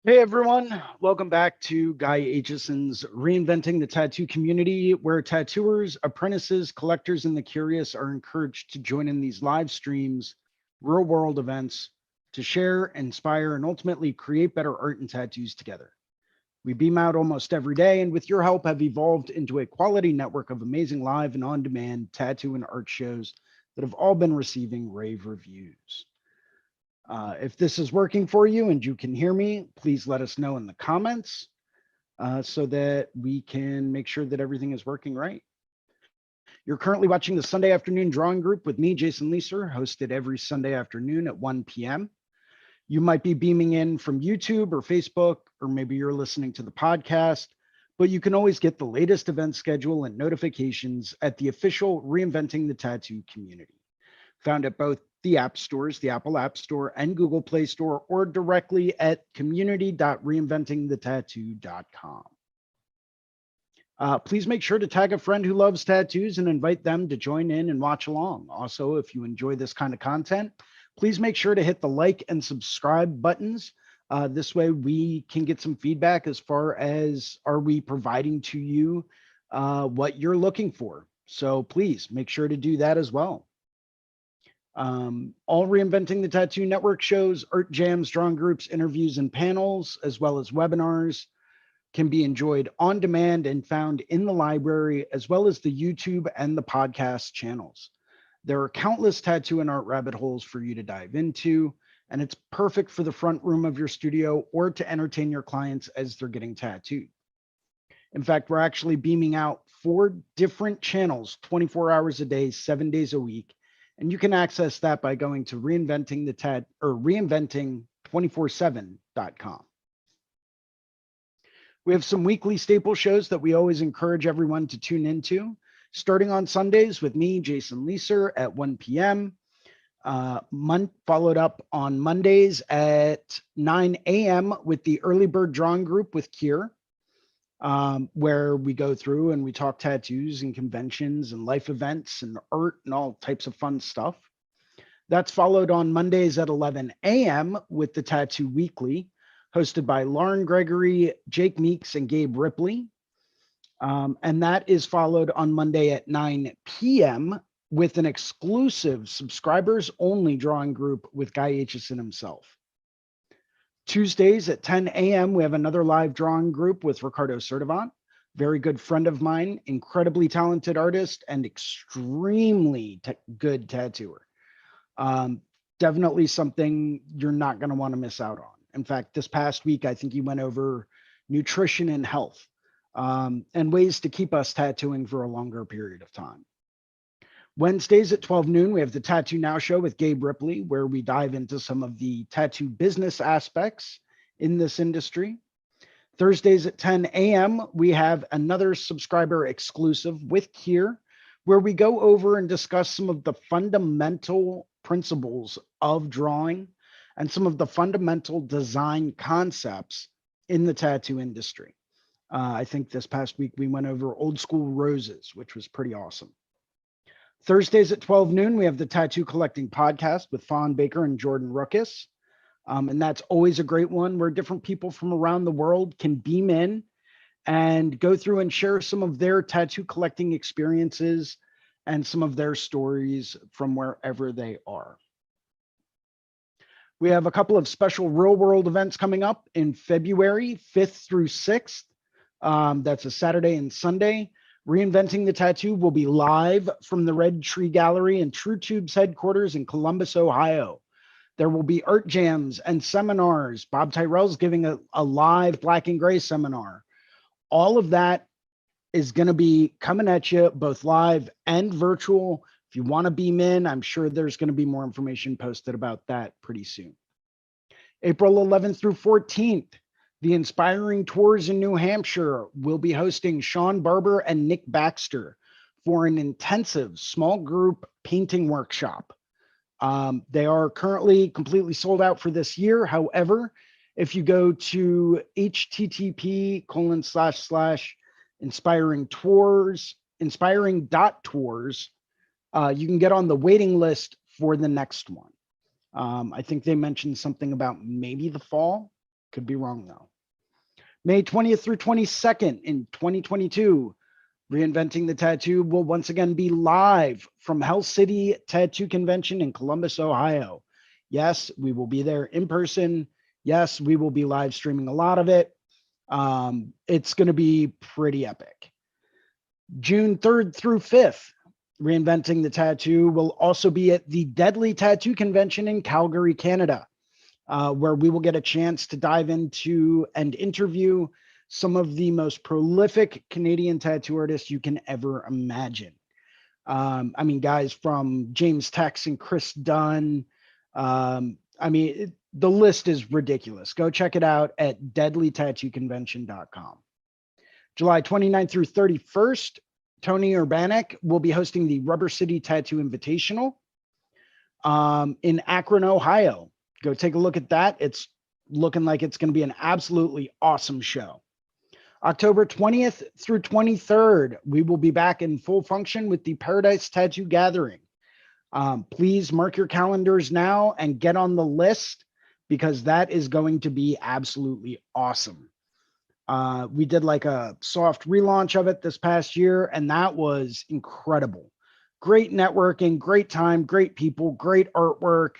Hey everyone, welcome back to Guy Aitchison's Reinventing the Tattoo Community, where tattooers, apprentices, collectors, and the curious are encouraged to join in these live streams, real world events to share, inspire, and ultimately create better art and tattoos together. We beam out almost every day, and with your help, have evolved into a quality network of amazing live and on demand tattoo and art shows that have all been receiving rave reviews. If this is working for you and you can hear me, please let us know in the comments so that we can make sure that everything is working right. You're currently watching the Sunday afternoon drawing group with me, Jason Leeser, hosted every Sunday afternoon at 1 p.m. You might be beaming in from YouTube or Facebook, or maybe you're listening to the podcast, but you can always get the latest event schedule and notifications at the official Reinventing the Tattoo community, found at both the app stores, the Apple App Store and Google Play Store, or directly at community.reinventingthetattoo.com. Please make sure to tag a friend who loves tattoos and invite them to join in and watch along. Also, if you enjoy this kind of content, please make sure to hit the like and subscribe buttons. This way we can get some feedback as far as are we providing to you what you're looking for. So please make sure to do that as well. All Reinventing the Tattoo Network shows, art jams, drawing groups, interviews, and panels, as well as webinars, can be enjoyed on demand and found in the library, as well as the YouTube and the podcast channels. There are countless tattoo and art rabbit holes for you to dive into, and it's perfect for the front room of your studio or to entertain your clients as they're getting tattooed. In fact, we're actually beaming out 4 different channels, 24 hours a day, 7 days a week. And you can access that by going to reinventing247.com. We have some weekly staple shows that we always encourage everyone to tune into, starting on Sundays with me, Jason Leeser, at 1 p.m., followed up on Mondays at 9 a.m. with the Early Bird Drawing Group with Kier, where we go through and we talk tattoos and conventions and life events and art and all types of fun stuff. That's followed on Mondays at 11 a.m. with the Tattoo Weekly, hosted by Lauren Gregory, Jake Meeks, and Gabe Ripley. And that is followed on Monday at 9 p.m. with an exclusive subscribers only drawing group with Guy Aitchison himself. Tuesdays at 10 a.m., we have another live drawing group with Ricardo Sertivant, very good friend of mine, incredibly talented artist, and extremely good tattooer. Definitely something you're not going to want to miss out on. In fact, this past week, I think he went over nutrition and health and ways to keep us tattooing for a longer period of time. Wednesdays at 12 noon, we have the Tattoo Now show with Gabe Ripley, where we dive into some of the tattoo business aspects in this industry. Thursdays at 10 a.m., we have another subscriber exclusive with Kier, where we go over and discuss some of the fundamental principles of drawing and some of the fundamental design concepts in the tattoo industry. I think this past week we went over old school roses, which was pretty awesome. Thursdays at 12 noon, we have the Tattoo Collecting Podcast with Fawn Baker and Jordan Ruckus. And that's always a great one where different people from around the world can beam in and go through and share some of their tattoo collecting experiences and some of their stories from wherever they are. We have a couple of special real world events coming up in February 5th through 6th. That's a Saturday and Sunday. Reinventing the Tattoo will be live from the Red Tree Gallery in True Tube's headquarters in Columbus, Ohio. There will be art jams and seminars. Bob Tyrell's giving a live black and gray seminar. All of that is going to be coming at you both live and virtual. If you want to beam in, I'm sure there's going to be more information posted about that pretty soon. April 11th through 14th, the Inspiring Tours in New Hampshire will be hosting Sean Barber and Nick Baxter for an intensive small group painting workshop. They are currently completely sold out for this year. However, if you go to http://inspiring.tours, you can get on the waiting list for the next one. I think they mentioned something about maybe the fall. Could be wrong though. May 20th through 22nd in 2022, Reinventing the Tattoo will once again be live from Hell City Tattoo Convention in Columbus, Ohio. Yes, we will be there in person. Yes, we will be live streaming a lot of it. It's going to be pretty epic. June 3rd through 5th, Reinventing the Tattoo will also be at the Deadly Tattoo Convention in Calgary, Canada, where we will get a chance to dive into and interview some of the most prolific Canadian tattoo artists you can ever imagine. I mean, guys from James Tex and Chris Dunn. The list is ridiculous. Go check it out at deadlytattooconvention.com. July 29th through 31st, Tony Urbanek will be hosting the Rubber City Tattoo Invitational in Akron, Ohio. Go take a look at that. It's looking like it's going to be an absolutely awesome show. October 20th through 23rd, we will be back in full function with the Paradise Tattoo Gathering. Please mark your calendars now and get on the list because that is going to be absolutely awesome. We did like a soft relaunch of it this past year, and that was incredible. Great networking, great time, great people, great artwork.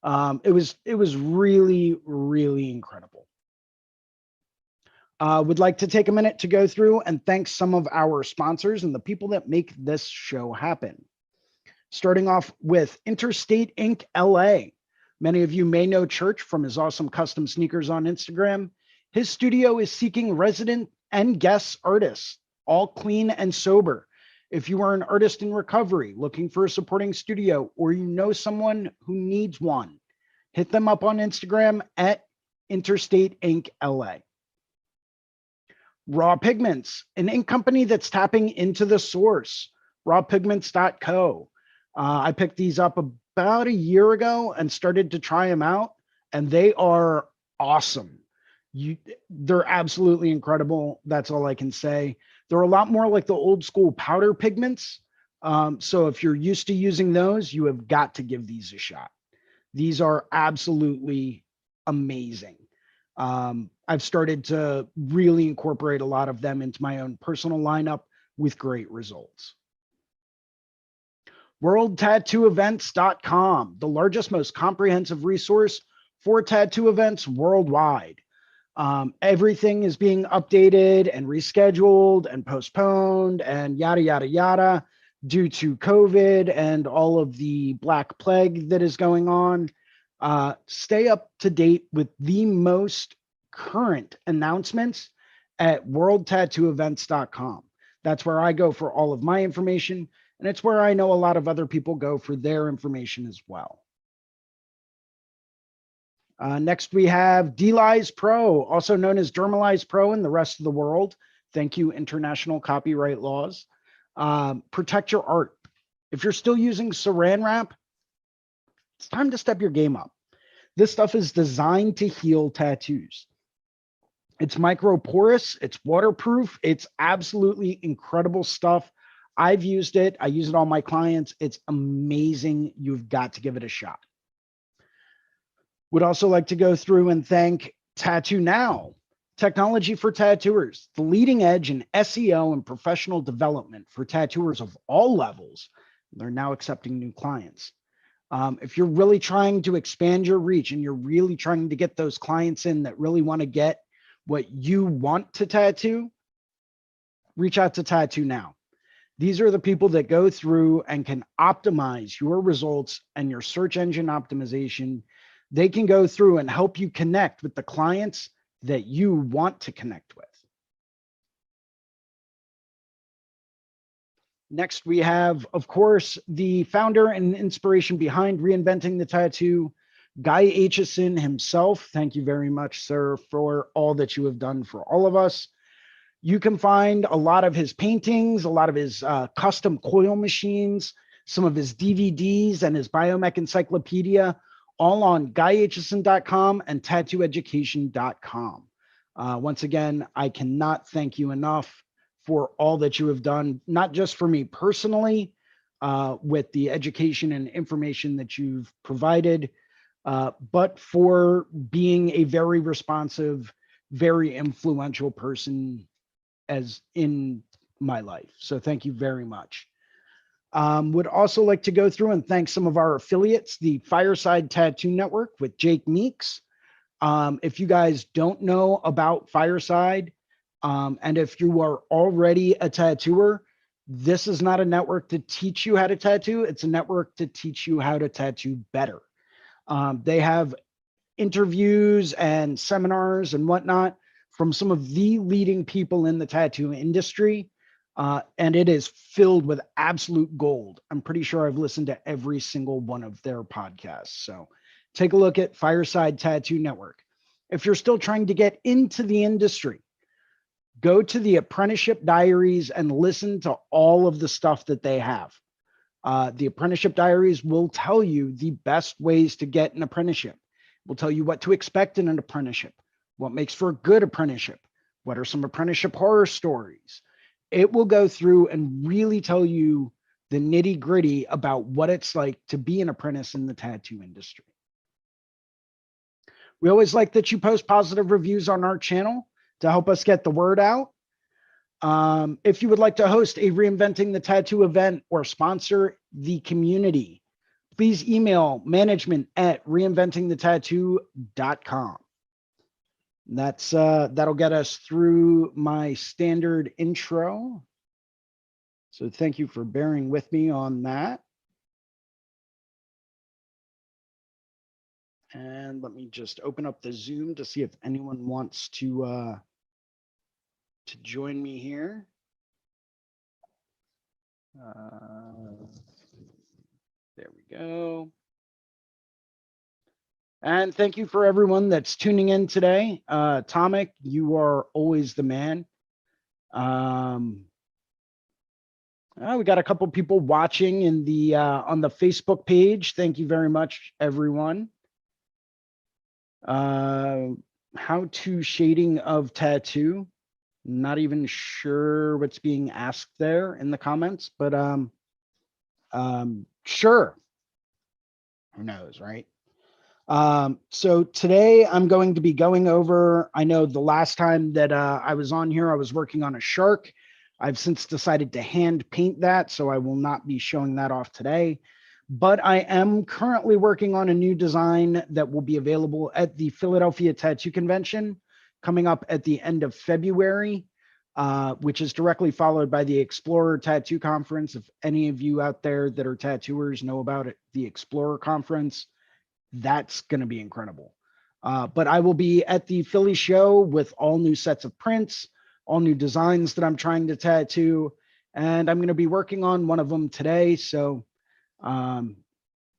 It was really, really incredible. Would like to take a minute to go through and thank some of our sponsors and the people that make this show happen. Starting off with Interstate Inc. LA. Many of you may know Church from his awesome custom sneakers on Instagram. His studio is seeking resident and guest artists, all clean and sober. If you are an artist in recovery looking for a supporting studio, or you know someone who needs one, hit them up on Instagram at Interstate Inc. LA. Raw Pigments, an ink company that's tapping into the source, rawpigments.co. I picked these up about a year ago and started to try them out, and they are awesome. They're absolutely incredible. That's all I can say. They're a lot more like the old school powder pigments. So if you're used to using those, you have got to give these a shot. These are absolutely amazing. I've started to really incorporate a lot of them into my own personal lineup with great results. WorldTattooEvents.com, the largest, most comprehensive resource for tattoo events worldwide. Everything is being updated and rescheduled and postponed and yada, yada, yada due to COVID and all of the Black Plague that is going on. Stay up to date with the most current announcements at worldtattooevents.com. That's where I go for all of my information, and it's where I know a lot of other people go for their information as well. Next, we have DLize Pro, also known as Dermalize Pro in the rest of the world. Thank you, international copyright laws. Protect your art. If you're still using saran wrap, it's time to step your game up. This stuff is designed to heal tattoos. It's microporous, it's waterproof, it's absolutely incredible stuff. I've used it. I use it on my clients. It's amazing. You've got to give it a shot. Would also like to go through and thank Tattoo Now, technology for tattooers, the leading edge in SEO and professional development for tattooers of all levels. They're now accepting new clients. If you're really trying to expand your reach and you're really trying to get those clients in that really want to get what you want to tattoo, reach out to Tattoo Now. These are the people that go through and can optimize your results and your search engine optimization. They can go through and help you connect with the clients that you want to connect with. Next, we have, of course, the founder and inspiration behind Reinventing the Tattoo, Guy Aitchison himself. Thank you very much, sir, for all that you have done for all of us. You can find a lot of his paintings, a lot of his custom coil machines, some of his DVDs and his Biomech Encyclopedia, all on guyaitchison.com and tattooeducation.com. Once again, I cannot thank you enough for all that you have done, not just for me personally, with the education and information that you've provided, but for being a very responsive, very influential person as in my life. So thank you very much. Would also like to go through and thank some of our affiliates, the Fireside Tattoo Network with Jake Meeks. If you guys don't know about Fireside, and if you are already a tattooer, this is not a network to teach you how to tattoo. It's a network to teach you how to tattoo better. They have interviews and seminars and whatnot from some of the leading people in the tattoo industry. And it is filled with absolute gold. I'm pretty sure I've listened to every single one of their podcasts. So take a look at Fireside Tattoo Network. If you're still trying to get into the industry, go to the Apprenticeship Diaries and listen to all of the stuff that they have. The Apprenticeship Diaries will tell you the best ways to get an apprenticeship. We'll tell you what to expect in an apprenticeship, what makes for a good apprenticeship, what are some apprenticeship horror stories. It will go through and really tell you the nitty gritty about what it's like to be an apprentice in the tattoo industry. We always like that you post positive reviews on our channel to help us get the word out. If you would like to host a Reinventing the Tattoo event or sponsor the community, please email management@reinventingthetattoo.com. That'll get us through my standard intro. So thank you for bearing with me on that. And let me just open up the Zoom to see if anyone wants to join me here. There we go. And thank you for everyone that's tuning in today. Tomic, you are always the man. We got a couple people watching in the on the Facebook page. Thank you very much, everyone. How to shading of tattoo. Not even sure what's being asked there in the comments, but sure. Who knows, right? So today I'm going to be going over, I know the last time that I was on here, I was working on a shark. I've since decided to hand paint that, so I will not be showing that off today. But I am currently working on a new design that will be available at the Philadelphia Tattoo Convention coming up at the end of February, which is directly followed by the Explorer Tattoo Conference. If any of you out there that are tattooers know about it, the Explorer Conference, that's going to be incredible. But I will be at the Philly show with all new sets of prints, all new designs that I'm trying to tattoo, and I'm going to be working on one of them today. So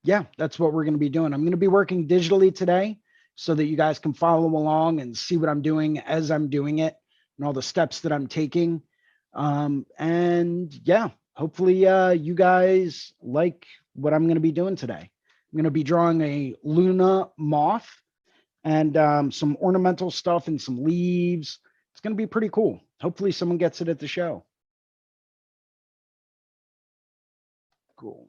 yeah, that's what we're going to be doing. I'm going to be working digitally today so that you guys can follow along and see what I'm doing as I'm doing it and all the steps that I'm taking. And yeah, hopefully you guys like what I'm going to be doing today. I'm going to be drawing a Luna moth and some ornamental stuff and some leaves. It's going to be pretty cool. Hopefully someone gets it at the show. Cool.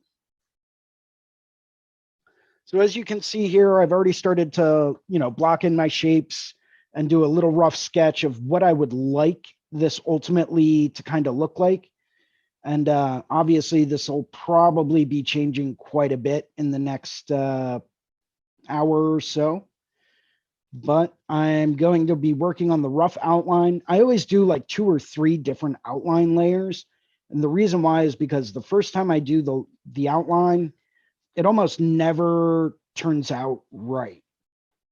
So as you can see here, I've already started to, block in my shapes and do a little rough sketch of what I would like this ultimately to kind of look like. And obviously this will probably be changing quite a bit in the next hour or so. But I'm going to be working on the rough outline. I always do like 2 or 3 different outline layers. And the reason why is because the first time I do the outline, it almost never turns out right.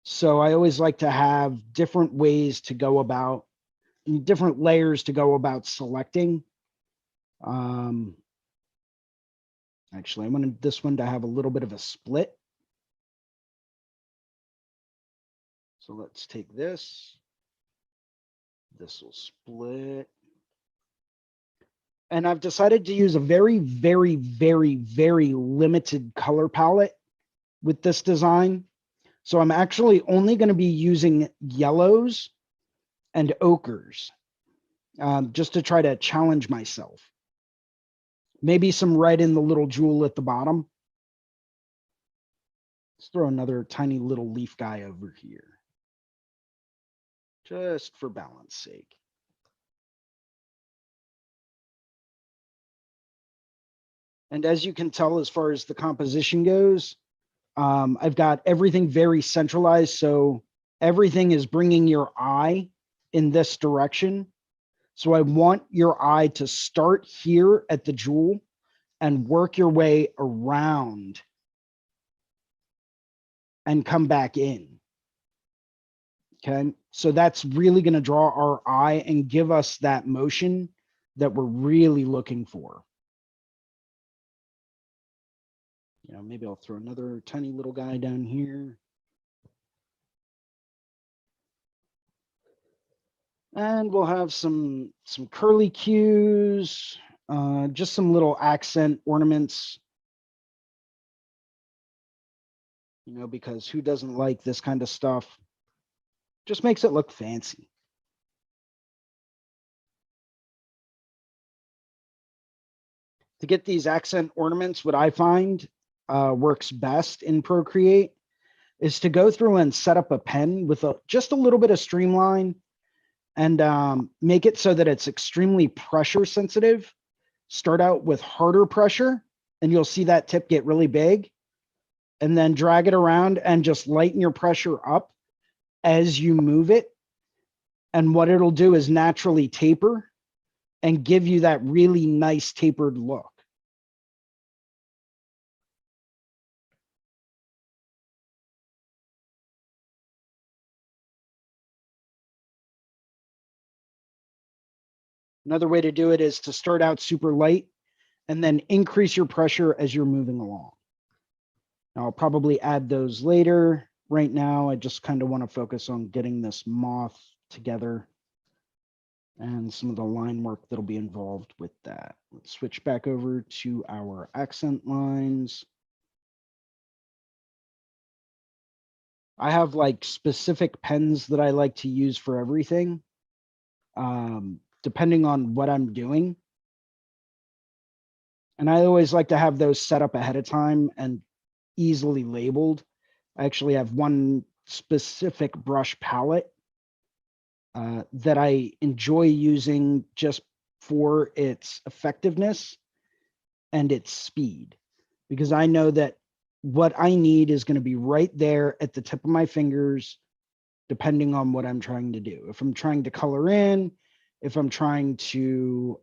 So I always like to have different ways to go about, different layers to go about selecting. Actually, I wanted this one to have a little bit of a split. So let's take this. This will split. And I've decided to use a very, very, very, very limited color palette with this design. So I'm actually only going to be using yellows and ochres just to try to challenge myself. Maybe some red in the little jewel at the bottom. Let's throw another tiny little leaf guy over here, just for balance sake. And as you can tell, as far as the composition goes, I've got everything very centralized. So everything is bringing your eye in this direction. So I want your eye to start here at the jewel and work your way around and come back in. Okay. So that's really going to draw our eye and give us that motion that we're really looking for. You know, maybe I'll throw another tiny little guy down here. And we'll have some curly cues, just some little accent ornaments, you know, because who doesn't like this kind of stuff? Just makes it look fancy. To get these accent ornaments, what I find works best in Procreate is to go through and set up a pen with just a little bit of streamline and make it so that it's extremely pressure sensitive. Start out with harder pressure, and you'll see that tip get really big, and then drag it around and just lighten your pressure up as you move it. And what it'll do is naturally taper and give you that really nice tapered look. Another way to do it is to start out super light and then increase your pressure as you're moving along. Now, I'll probably add those later. Right now, I just kind of want to focus on getting this moth together and some of the line work that'll be involved with that. Let's switch back over to our accent lines. I have like specific pens that I like to use for everything, depending on what I'm doing. And I always like to have those set up ahead of time and easily labeled. I actually have one specific brush palette that I enjoy using just for its effectiveness and its speed, because I know that what I need is going to be right there at the tip of my fingers, depending on what I'm trying to do. If I'm trying to color in, if I'm trying to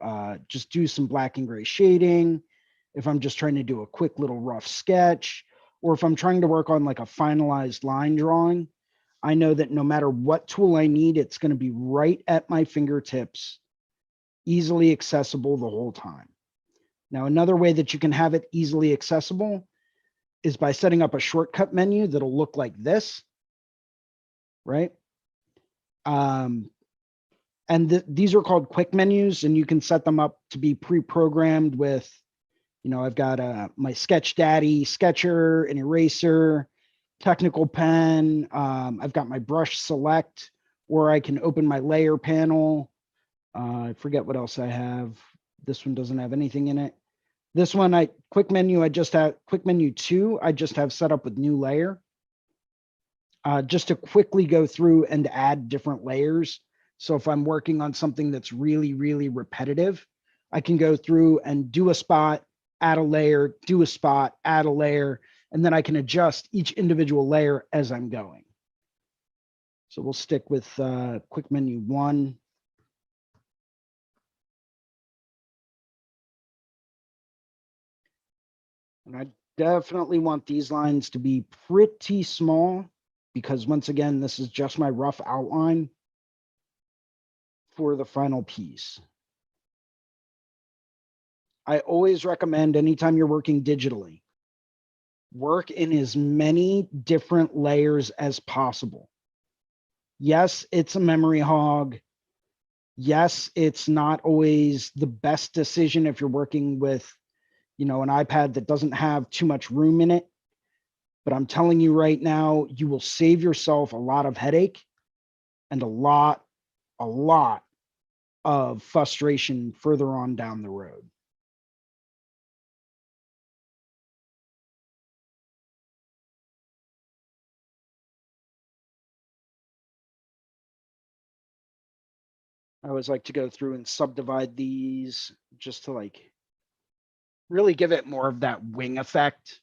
just do some black and gray shading, if I'm just trying to do a quick little rough sketch, or if I'm trying to work on like a finalized line drawing, I know that no matter what tool I need, it's going to be right at my fingertips, easily accessible the whole time. Now, another way that you can have it easily accessible is by setting up a shortcut menu that'll look like this, right? And these are called quick menus, and you can set them up to be pre-programmed with, you know, I've got my Sketch Daddy sketcher, an eraser, technical pen. I've got my brush select, or I can open my layer panel. I forget what else I have. This one doesn't have anything in it. This one, quick menu, I just have quick menu 2. I just have set up with new layer, just to quickly go through and add different layers. So if I'm working on something that's really, really repetitive, I can go through and do a spot, add a layer, do a spot, add a layer, and then I can adjust each individual layer as I'm going. So we'll stick with quick menu 1. And I definitely want these lines to be pretty small, because once again, this is just my rough outline for the final piece. I always recommend, anytime you're working digitally, work in as many different layers as possible. Yes, it's a memory hog. Yes, it's not always the best decision if you're working with, you know, an iPad that doesn't have too much room in it. But I'm telling you right now, you will save yourself a lot of headache and a lot of frustration further on down the road. I always like to go through and subdivide these just to like really give it more of that wing effect.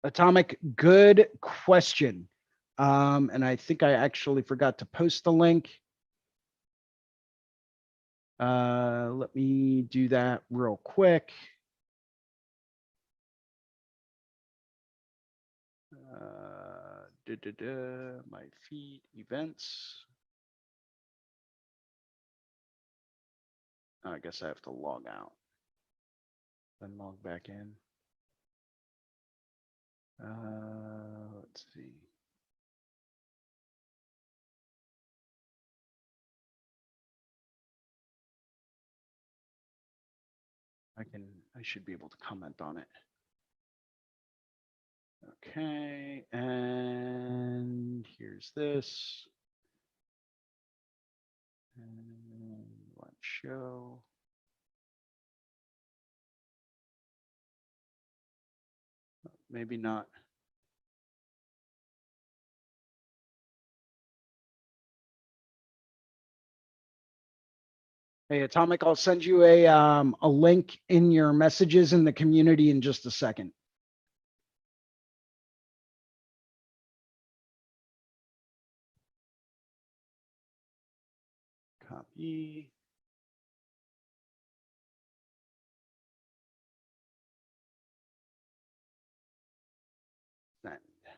Atomic, good question. And I think I actually forgot to post the link. Let me do that real quick. My feed events. I guess I have to log out, then log back in. Let's see. I should be able to comment on it. Okay, and here's this. And let's show. Maybe not. Hey, Atomic, I'll send you a link in your messages in the community in just a second. Copy. Send. There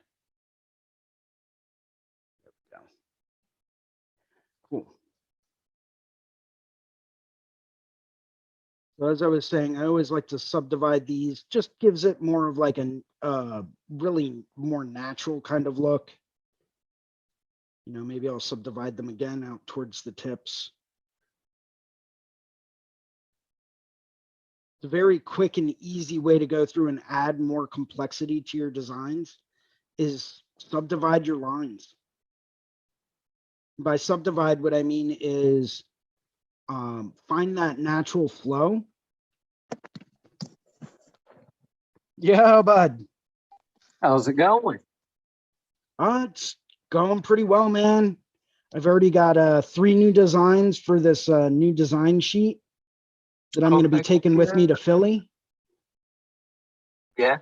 we go. Cool. So as I was saying, I always like to subdivide these. Just gives it more of like a really more natural kind of look. You know, maybe I'll subdivide them again out towards the tips. It's a very quick and easy way to go through and add more complexity to your designs is subdivide your lines. By subdivide, what I mean is find that natural flow. Yeah, bud. How's it going? It's going pretty well, man. I've already got 3 new designs for this new design sheet that I'm going to be taking with me to Philly. Yeah.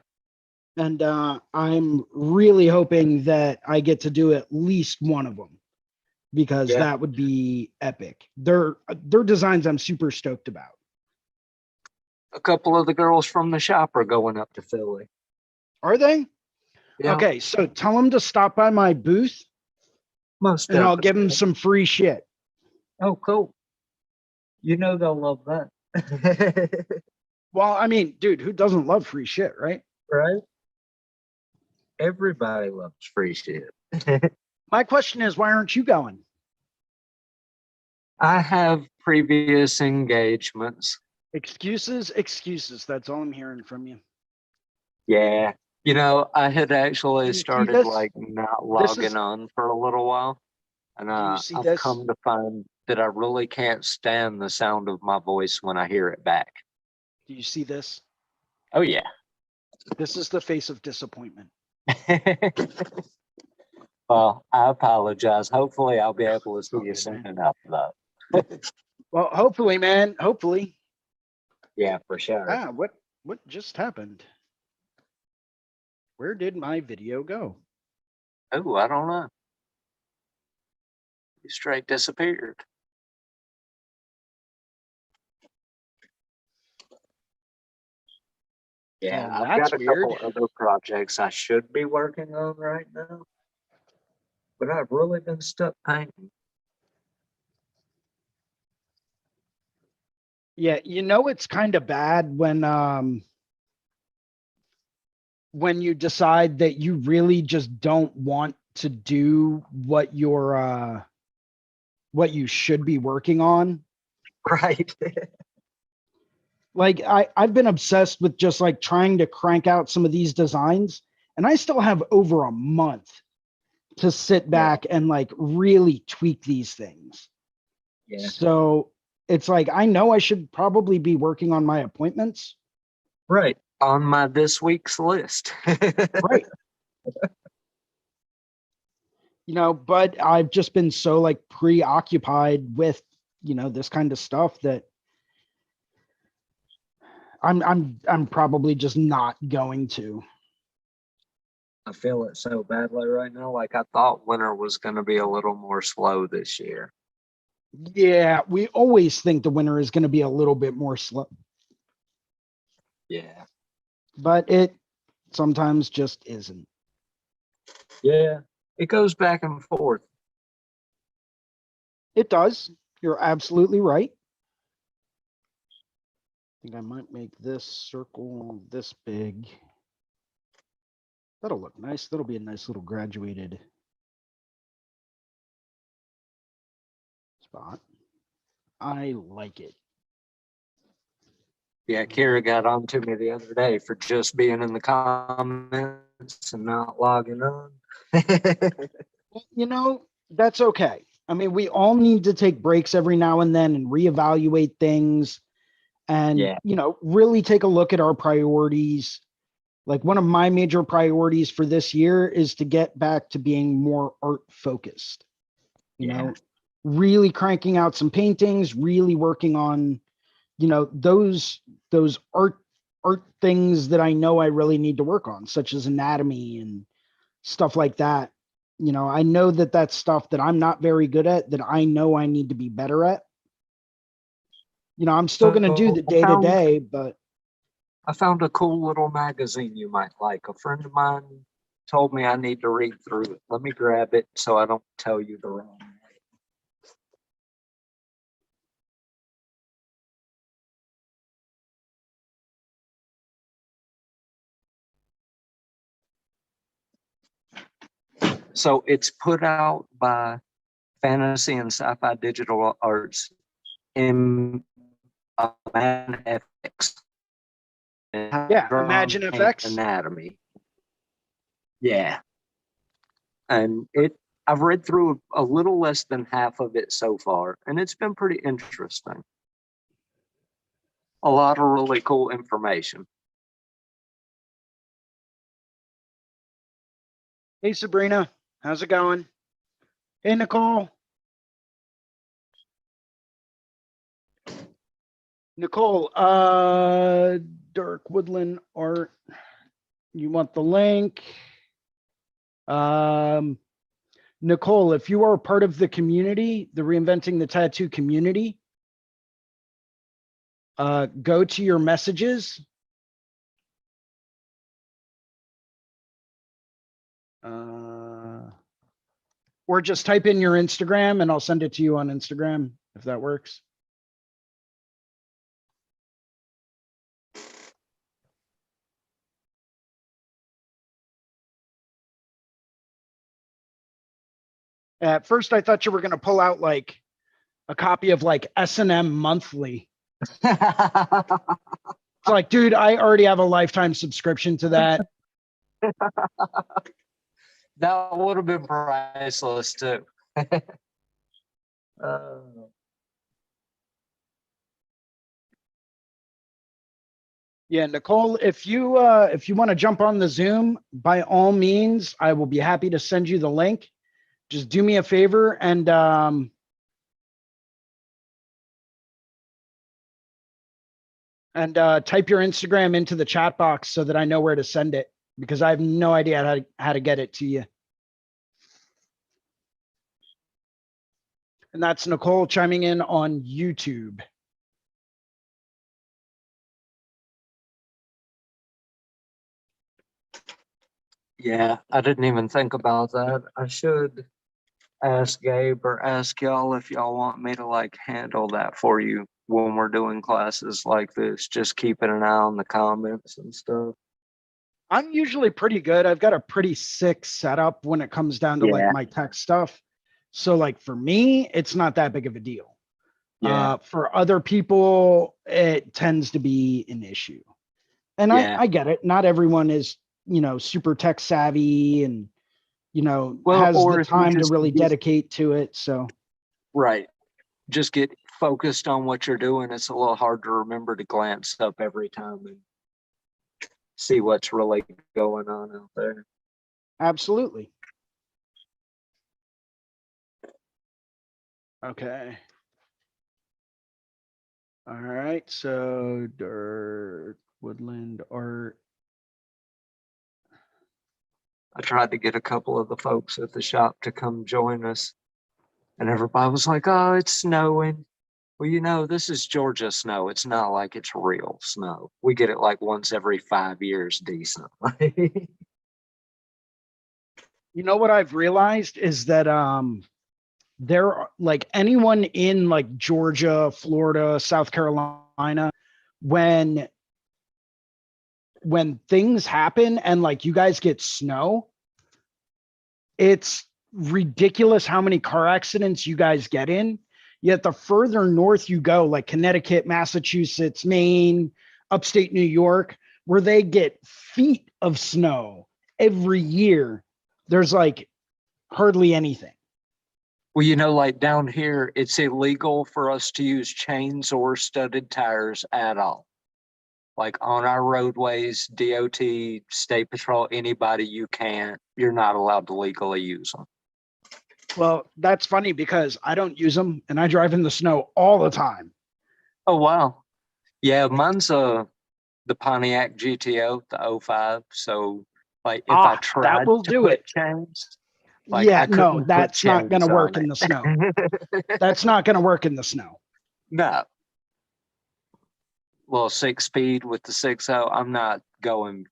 And I'm really hoping that I get to do at least one of them because that would be epic. They're designs I'm super stoked about. A couple of the girls from the shop are going up to Philly. Are they? Yeah. Okay, so tell them to stop by my booth. Most and I'll give them some free shit. Oh, cool. You know they'll love that. Well, I mean, dude, who doesn't love free shit, right? Right? Everybody loves free shit. My question is, why aren't you going? I have previous engagements. Excuses, excuses. That's all I'm hearing from you. Yeah. You know, I had actually started like not logging on for a little while. And I've come to find that I really can't stand the sound of my voice when I hear it back. Do you see this? Oh, yeah. This is the face of disappointment. Well, I apologize. Hopefully I'll be able to see you soon enough, though. Well, hopefully, man. Hopefully. Yeah, for sure. Ah, what just happened? Where did my video go? Oh, I don't know. He straight disappeared. Yeah, oh, I've got a couple other projects I should be working on right now, but I've really been stuck painting. Yeah, you know it's kind of bad when you decide that you really just don't want to do what you're what you should be working on. Right. Like I've been obsessed with just like trying to crank out some of these designs, and I still have over a month to sit back and like really tweak these things. Yeah. So it's like I know I should probably be working on my appointments. Right. on my this week's list. Right. You know, but I've just been so like preoccupied with, you know, this kind of stuff that I'm probably just not going to. I feel it so badly right now. Like I thought winter was going to be a little more slow this year. Yeah, we always think the winter is going to be a little bit more slow. Yeah. But it sometimes just isn't. Yeah. It goes back and forth. It does. You're absolutely right. I think I might make this circle this big. That'll look nice. That'll be a nice little graduated spot. I like it. Yeah, Kira got on to me the other day for just being in the comments and not logging on. You know, that's okay. I mean, we all need to take breaks every now and then and reevaluate things and, Yeah. you know, really take a look at our priorities. Like one of my major priorities for this year is to get back to being more art focused, you know, really cranking out some paintings, really working on, you know, those art things that I know I really need to work on, such as anatomy and stuff like that. You know, I know that that's stuff that I'm not very good at, that I know I need to be better at. You know, I'm still going to do the day to day, but I found a cool little magazine you might like. A friend of mine told me I need to read through it. Let me grab it so I don't tell you the wrong name. So it's put out by Fantasy and Sci-Fi Digital Arts in Imagine FX. yeah, Imagine FX. Anatomy. Yeah. And I've read through a little less than half of it so far, and it's been pretty interesting. A lot of really cool information. Hey, Sabrina, how's it going? Hey, Nicole. Nicole, Dark Woodland Art. You want the link? Nicole, if you are part of the community, the Reinventing the Tattoo community, go to your messages. Or just type in your Instagram and I'll send it to you on Instagram if that works. At first, I thought you were going to pull out like a copy of like S&M Monthly. It's like, dude, I already have a lifetime subscription to that. That would have been priceless too. Yeah, Nicole, if you want to jump on the Zoom, by all means, I will be happy to send you the link. Just do me a favor and type your Instagram into the chat box so that I know where to send it, because I have no idea how to get it to you. And that's Nicole chiming in on YouTube. Yeah, I didn't even think about that. I should ask Gabe or ask y'all if y'all want me to like handle that for you when we're doing classes like this, just keeping an eye on the comments and stuff. I'm usually pretty good. I've got a pretty sick setup when it comes down to like my tech stuff. So like for me, it's not that big of a deal. Yeah. For other people, it tends to be an issue. And I get it. Not everyone is, you know, super tech savvy and, you know, has the time to really dedicate to it. So. Right. Just get focused on what you're doing. It's a little hard to remember to glance up every time and see what's really going on out there. Absolutely. Okay. All right. So dirt, woodland, art. I tried to get a couple of the folks at the shop to come join us, and everybody was like, "Oh, it's snowing." Well, you know, this is Georgia snow. It's not like it's real snow. We get it like once every 5 years decently. You know what I've realized is that there are like anyone in like Georgia, Florida, South Carolina, when things happen and like you guys get snow, it's ridiculous how many car accidents you guys get in. Yet the further north you go, like Connecticut, Massachusetts, Maine, upstate New York, where they get feet of snow every year, there's like hardly anything. Well, you know, like down here, it's illegal for us to use chains or studded tires at all. Like on our roadways, DOT, State Patrol, anybody you're not allowed to legally use them. Well, that's funny because I don't use them and I drive in the snow all the time. Oh, wow. Yeah, mine's the Pontiac GTO, the 05. So like if I tried that will to do put it. chains, like Yeah, I no, couldn't put that's not going to chains work on in the it. snow. That's not going to work in the snow. No. Well, 6-speed with the 6.0, I'm not going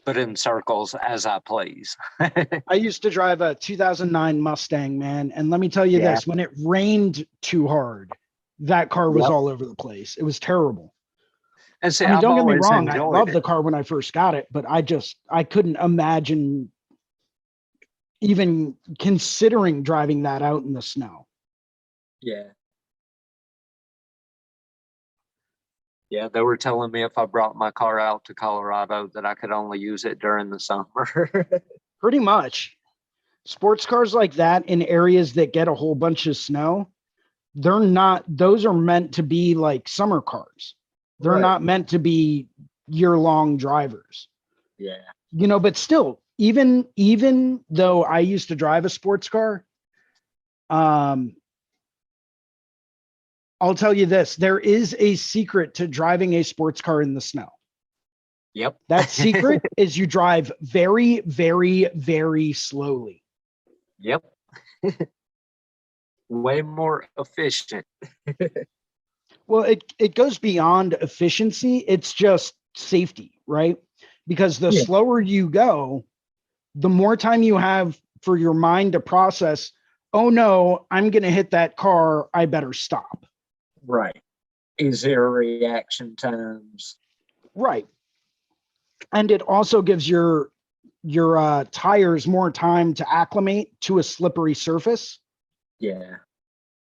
but in circles as I please. I used to drive a 2009 Mustang, man. And let me tell you this, when it rained too hard, that car was all over the place. It was terrible. And see, I mean, don't get me wrong. I loved it. the car when I first got it, but I couldn't imagine even considering driving that out in the snow. Yeah. Yeah, they were telling me if I brought my car out to Colorado that I could only use it during the summer. Pretty much. Sports cars like that in areas that get a whole bunch of snow, those are meant to be like summer cars. They're not meant to be year-long drivers. Yeah. You know, but still, even though I used to drive a sports car, I'll tell you this, there is a secret to driving a sports car in the snow. Yep. That secret is you drive very, very, very slowly. Yep. Way more efficient. Well, it goes beyond efficiency. It's just safety, right? Because the slower you go, the more time you have for your mind to process, oh no, I'm going to hit that car. I better stop. Right. Easier reaction times. Right. And it also gives your tires more time to acclimate to a slippery surface. Yeah.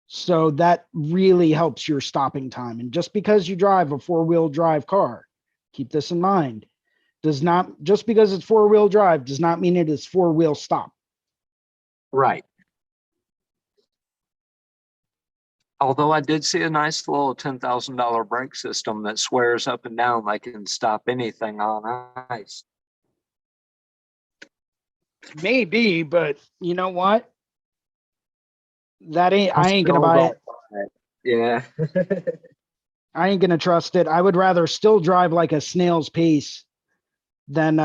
So that really helps your stopping time. And just because you drive a four-wheel drive car, keep this in mind, just because it's four-wheel drive does not mean it is four-wheel stop. Right. Although I did see a nice little $10,000 brake system that swears up and down like it can stop anything on ice. Maybe, but you know what? I ain't gonna buy it. Yeah. I ain't gonna trust it. I would rather still drive like a snail's pace than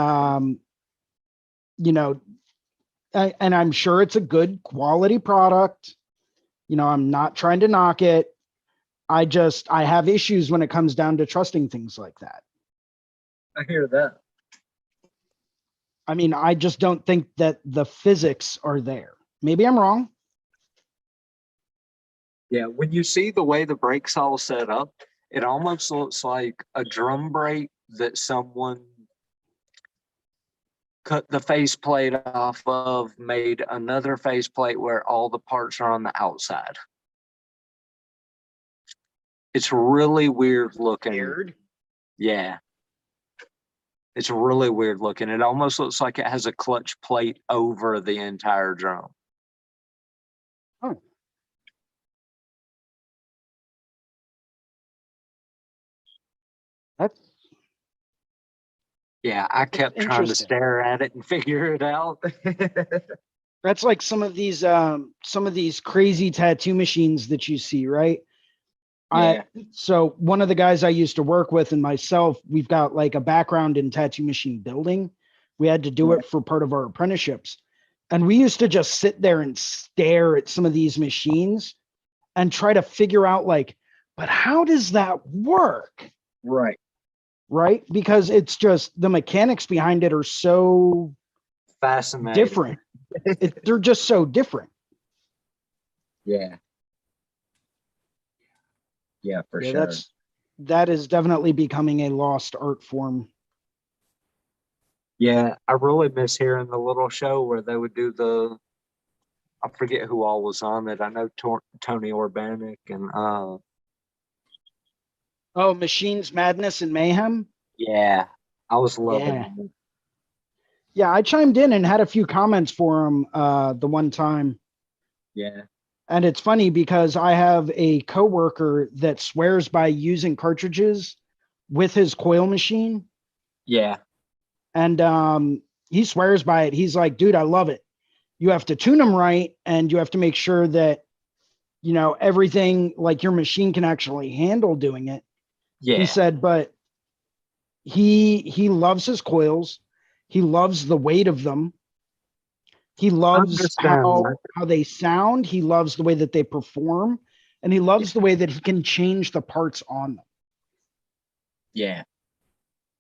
you know, and I'm sure it's a good quality product. You know, I'm not trying to knock it. I have issues when it comes down to trusting things like that. I hear that. I mean, I just don't think that the physics are there. Maybe I'm wrong. Yeah, when you see the way the brake's all set up, it almost looks like a drum brake that someone cut the faceplate off of, made another faceplate where all the parts are on the outside. It's really weird looking. Weird. Yeah. It's really weird looking. It almost looks like it has a clutch plate over the entire drum. Oh. Yeah, I kept trying to stare at it and figure it out. That's like some of these crazy tattoo machines that you see, right? Yeah. So one of the guys I used to work with and myself, we've got like a background in tattoo machine building. We had to do it for part of our apprenticeships. And we used to just sit there and stare at some of these machines and try to figure out like, but how does that work? Right. Right? Because it's just the mechanics behind it are so fascinating, different. They're just so different. Yeah. Yeah, for sure. That is definitely becoming a lost art form. Yeah, I really miss hearing the little show where they would do I forget who all was on it. I know Tony Urbanic and Machines, Madness, and Mayhem. Yeah, I was loving it. Yeah, I chimed in and had a few comments for him the one time. Yeah. And it's funny because I have a coworker that swears by using cartridges with his coil machine. Yeah. And he swears by it. He's like, dude, I love it. You have to tune them right, and you have to make sure that, you know, everything, like your machine can actually handle doing it. Yeah. He said, but he loves his coils. He loves the weight of them. He loves how they sound. He loves the way that they perform, and he loves the way that he can change the parts on them. Yeah.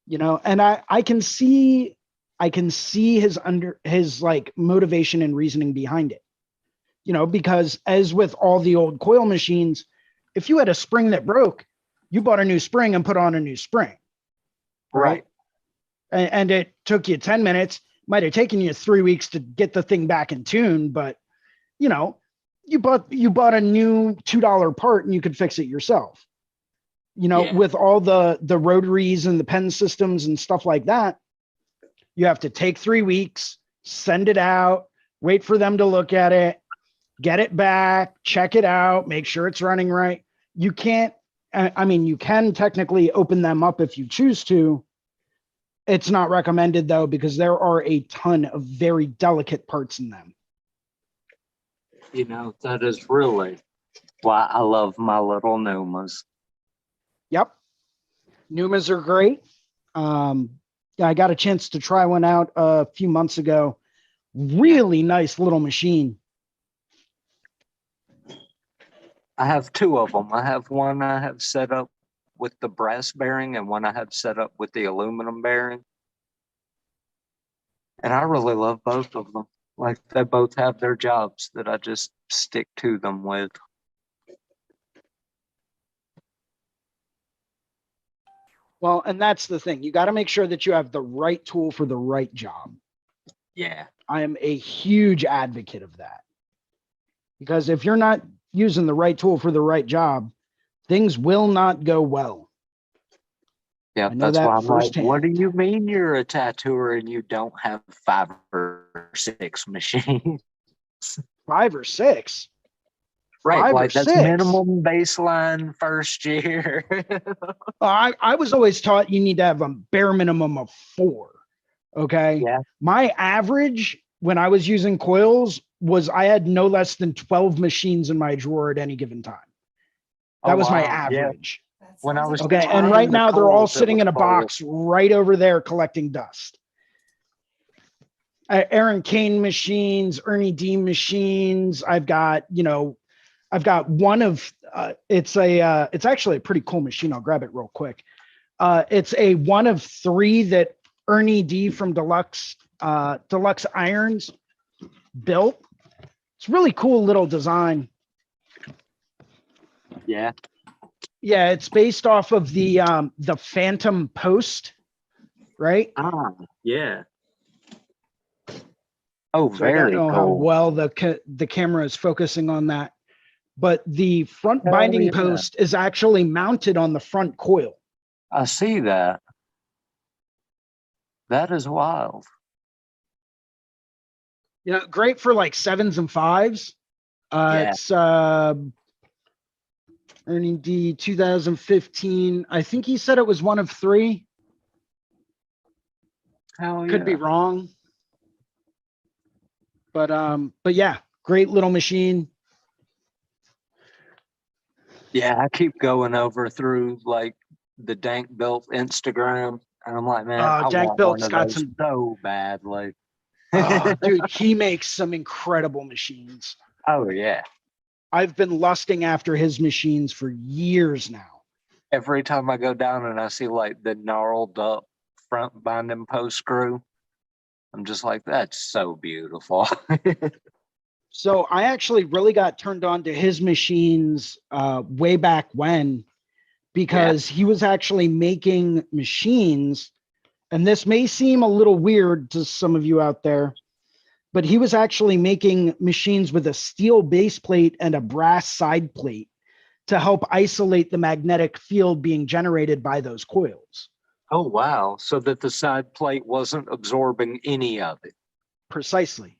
You know, and I can see his like motivation and reasoning behind it. You know, because as with all the old coil machines, if you had a spring that broke, you bought a new spring and put on a new spring. Right. And it took you 10 minutes. Might have taken you 3 weeks to get the thing back in tune, but you know, you bought a new $2 part and you could fix it yourself. You know, with all the rotaries and the pen systems and stuff like that, you have to take 3 weeks, send it out, wait for them to look at it, get it back, check it out, make sure it's running right. You can't, I mean, you can technically open them up if you choose to. It's not recommended though, because there are a ton of very delicate parts in them. You know, that is really why I love my little Numas. Yep. Numas are great. I got a chance to try one out a few months ago. Really nice little machine. I have 2 of them. I have one I have set up with the brass bearing and one I have set up with the aluminum bearing. And I really love both of them. Like, they both have their jobs that I just stick to them with. Well, and that's the thing. You got to make sure that you have the right tool for the right job. Yeah. I am a huge advocate of that. Because if you're not using the right tool for the right job, things will not go well. Yeah, that's why I'm like, what do you mean you're a tattooer and you don't have 5 or 6 machines? 5 or 6? Right, like that's minimum baseline first year. I was always taught you need to have a bare minimum of 4. Okay. Yeah. My average when I was using coils was I had no less than 12 machines in my drawer at any given time. That was my average. Yeah. When I was and right now they're all sitting in a box right over there collecting dust. Aaron Kane machines, Ernie D machines. I've got one of it's actually a pretty cool machine. I'll grab it real quick. It's a one of 3 that Ernie D from Deluxe Irons built. It's really cool little design. Yeah. Yeah, it's based off of the Phantom Post, right? Yeah. Oh, so very I don't know cool. how well the camera is focusing on that, but the front binding post is actually mounted on the front coil. I see that. That is wild. You know, great for like 7s and 5s. It's Ernie D 2015. I think he said it was one of 3. Hell Could be yeah. wrong. But yeah, great little machine. Yeah, I keep going over through like the Dank Built Instagram, and I'm like, man, I Dank want one Built's of got those some, so badly. dude, he makes some incredible machines. Oh yeah. I've been lusting after his machines for years now. Every time I go down and I see like the gnarled up front binding post screw, I'm just like, that's so beautiful. So I actually really got turned on to his machines way back when, because he was actually making machines, and this may seem a little weird to some of you out there, but he was actually making machines with a steel base plate and a brass side plate to help isolate the magnetic field being generated by those coils. Oh, wow. So that the side plate wasn't absorbing any of it. Precisely.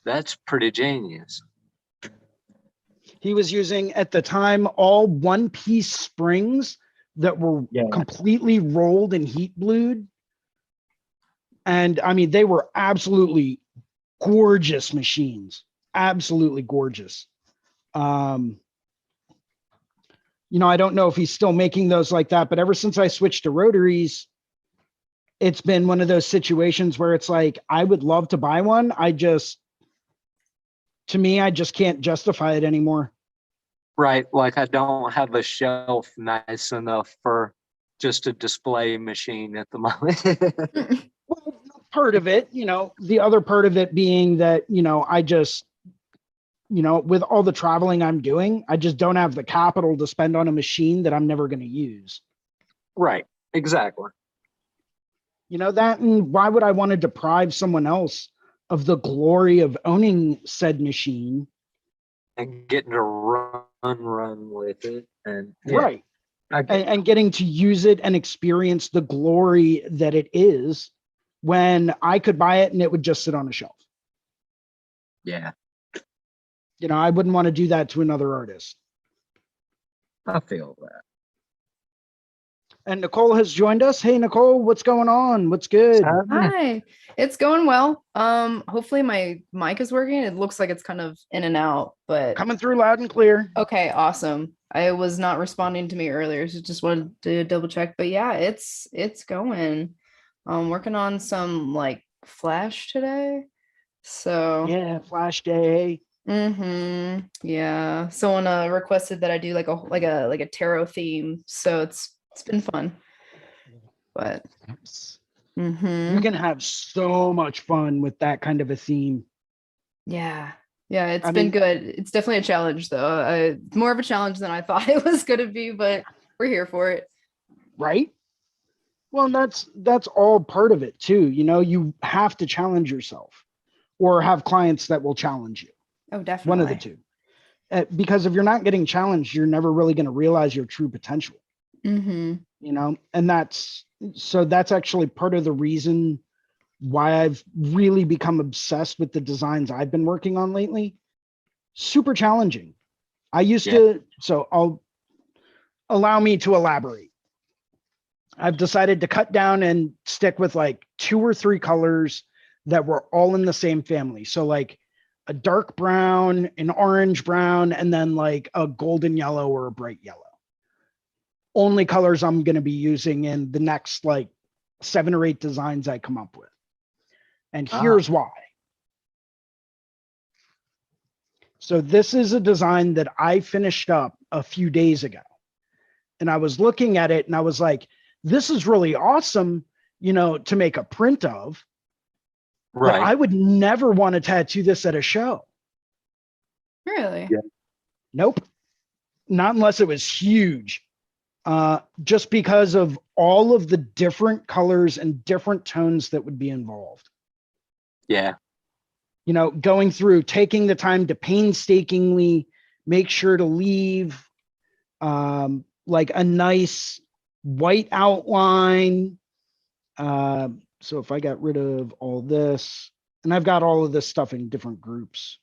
That's pretty genius. He was using, at the time, all one-piece springs that were completely rolled and heat blued. And I mean, they were absolutely gorgeous machines. Absolutely gorgeous. You know, I don't know if he's still making those like that, but ever since I switched to rotaries, it's been one of those situations where it's like, I would love to buy one. I just can't justify it anymore. Right. Like I don't have a shelf nice enough for just a display machine at the moment. Well, part of it, you know, the other part of it being that, you know, I just, you know, with all the traveling I'm doing, I just don't have the capital to spend on a machine that I'm never going to use. Right. Exactly. You know that, and why would I want to deprive someone else of the glory of owning said machine and getting to run with it, and right, and getting to use it and experience the glory that it is, when I could buy it and it would just sit on a shelf. Yeah. You know, I wouldn't want to do that to another artist. I feel that. And Nicole has joined us. Hey, Nicole, what's going on? What's good? Hi, it's going well. Hopefully my mic is working. It looks like it's kind of in and out, but coming through loud and clear. Okay, awesome. I was not responding to me earlier, so just wanted to double check. But yeah, it's going. I'm working on some like Flash today. So yeah, Flash Day. Yeah. Someone requested that I do like a tarot theme. So it's been fun. But you can have so much fun with that kind of a theme. Yeah. Yeah, it's been good. It's definitely a challenge though. More of a challenge than I thought it was going to be, but we're here for it. Right? Well, that's all part of it too. You know, you have to challenge yourself or have clients that will challenge you. Oh, definitely. One of the two. Because if you're not getting challenged, you're never really going to realize your true potential. You know, and that's actually part of the reason why I've really become obsessed with the designs I've been working on lately. Super challenging. I used to, so allow me to elaborate. I've decided to cut down and stick with like 2 or 3 colors that were all in the same family. So like a dark brown, an orange brown, and then like a golden yellow or a bright yellow. Only colors I'm going to be using in the next like 7 or 8 designs I come up with. And here's why. So this is a design that I finished up a few days ago. And I was looking at it and I was like, this is really awesome, you know, to make a print of. Right. But I would never want to tattoo this at a show. Really? Yeah. Nope. Not unless it was huge. Just because of all of the different colors and different tones that would be involved. Yeah. You know, going through, taking the time to painstakingly make sure to leave like a nice white outline. So if I got rid of all this, and I've got all of this stuff in different groups,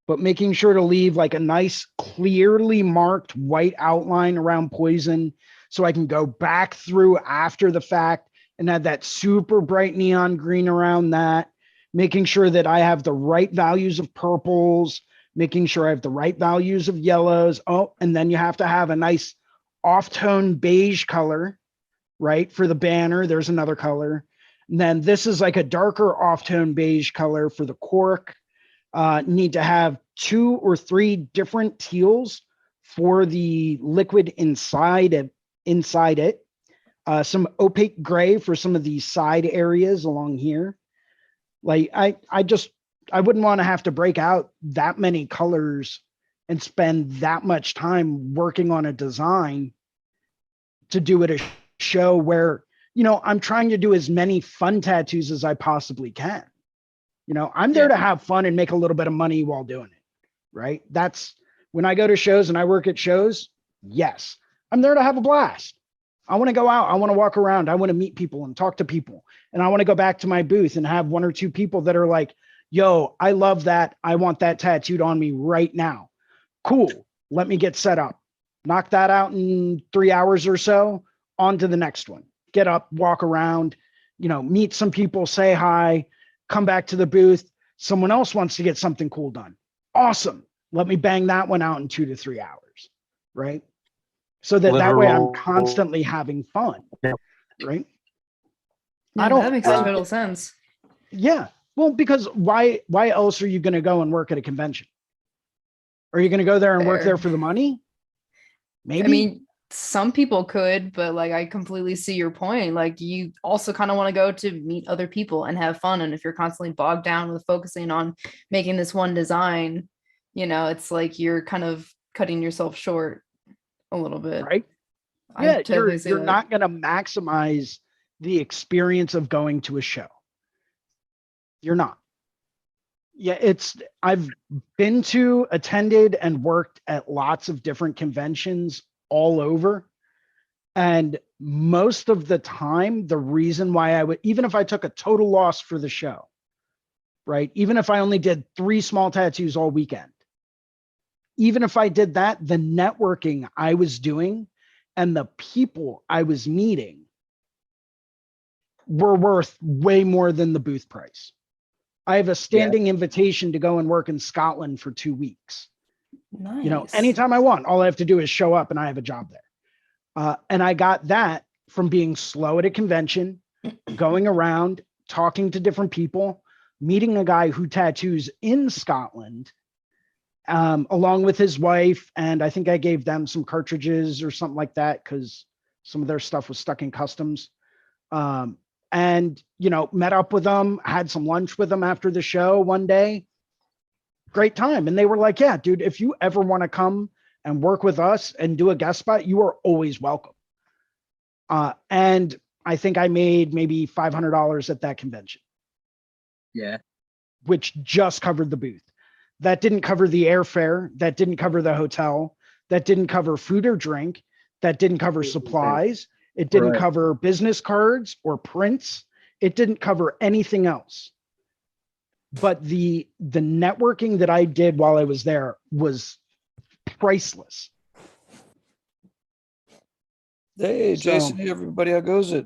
but making sure to leave like a nice clearly marked white outline around poison so I can go back through after the fact and add that super bright neon green around that, making sure that I have the right values of purples, making sure I have the right values of yellows. Oh, and then you have to have a nice off-tone beige color, right? For the banner, there's another color. And then this is like a darker off-tone beige color for the cork. Need to have 2 or 3 different teals for the liquid inside it. Some opaque gray for some of these side areas along here. Like I wouldn't want to have to break out that many colors and spend that much time working on a design to do it a show where, you know, I'm trying to do as many fun tattoos as I possibly can. You know, I'm there to have fun and make a little bit of money while doing it, right? That's when I go to shows and I work at shows. Yes, I'm there to have a blast. I want to go out. I want to walk around. I want to meet people and talk to people. And I want to go back to my booth and have 1 or 2 people that are like, yo, I love that. I want that tattooed on me right now. Cool. Let me get set up. Knock that out in 3 hours or so. On to the next one. Get up, walk around, you know, meet some people, say hi, come back to the booth. Someone else wants to get something cool done. Awesome. Let me bang that one out in 2 to 3 hours. Right. So that way I'm constantly having fun. Right. Yeah, that makes total sense. Yeah. Well, because why else are you going to go and work at a convention? Are you going to go there and work there for the money? Maybe. I mean, some people could, but like, I completely see your point. Like, you also kind of want to go to meet other people and have fun. And if you're constantly bogged down with focusing on making this one design, you know, it's like you're kind of cutting yourself short a little bit. Right. Yeah. You're not going to maximize the experience of going to a show. You're not. Yeah. I've been to, attended, and worked at lots of different conventions all over. And most of the time, the reason why I would, even if I took a total loss for the show, right? Even if I only did 3 small tattoos all weekend, even if I did that, the networking I was doing and the people I was meeting were worth way more than the booth price. I have a standing invitation to go and work in Scotland for 2 weeks. Nice. You know, anytime I want, all I have to do is show up and I have a job there. And I got that from being slow at a convention, going around, talking to different people, meeting a guy who tattoos in Scotland, along with his wife. And I think I gave them some cartridges or something like that because some of their stuff was stuck in customs. And, you know, met up with them, had some lunch with them after the show one day. Great time. And they were like, yeah, dude, if you ever want to come and work with us and do a guest spot, you are always welcome. And I think I made maybe $500 at that convention. Yeah. Which just covered the booth. That didn't cover the airfare. That didn't cover the hotel. That didn't cover food or drink. That didn't cover supplies. It didn't cover business cards or prints. It didn't cover anything else. But the networking that I did while I was there was priceless. Hey, Jason, hey, everybody, how goes it?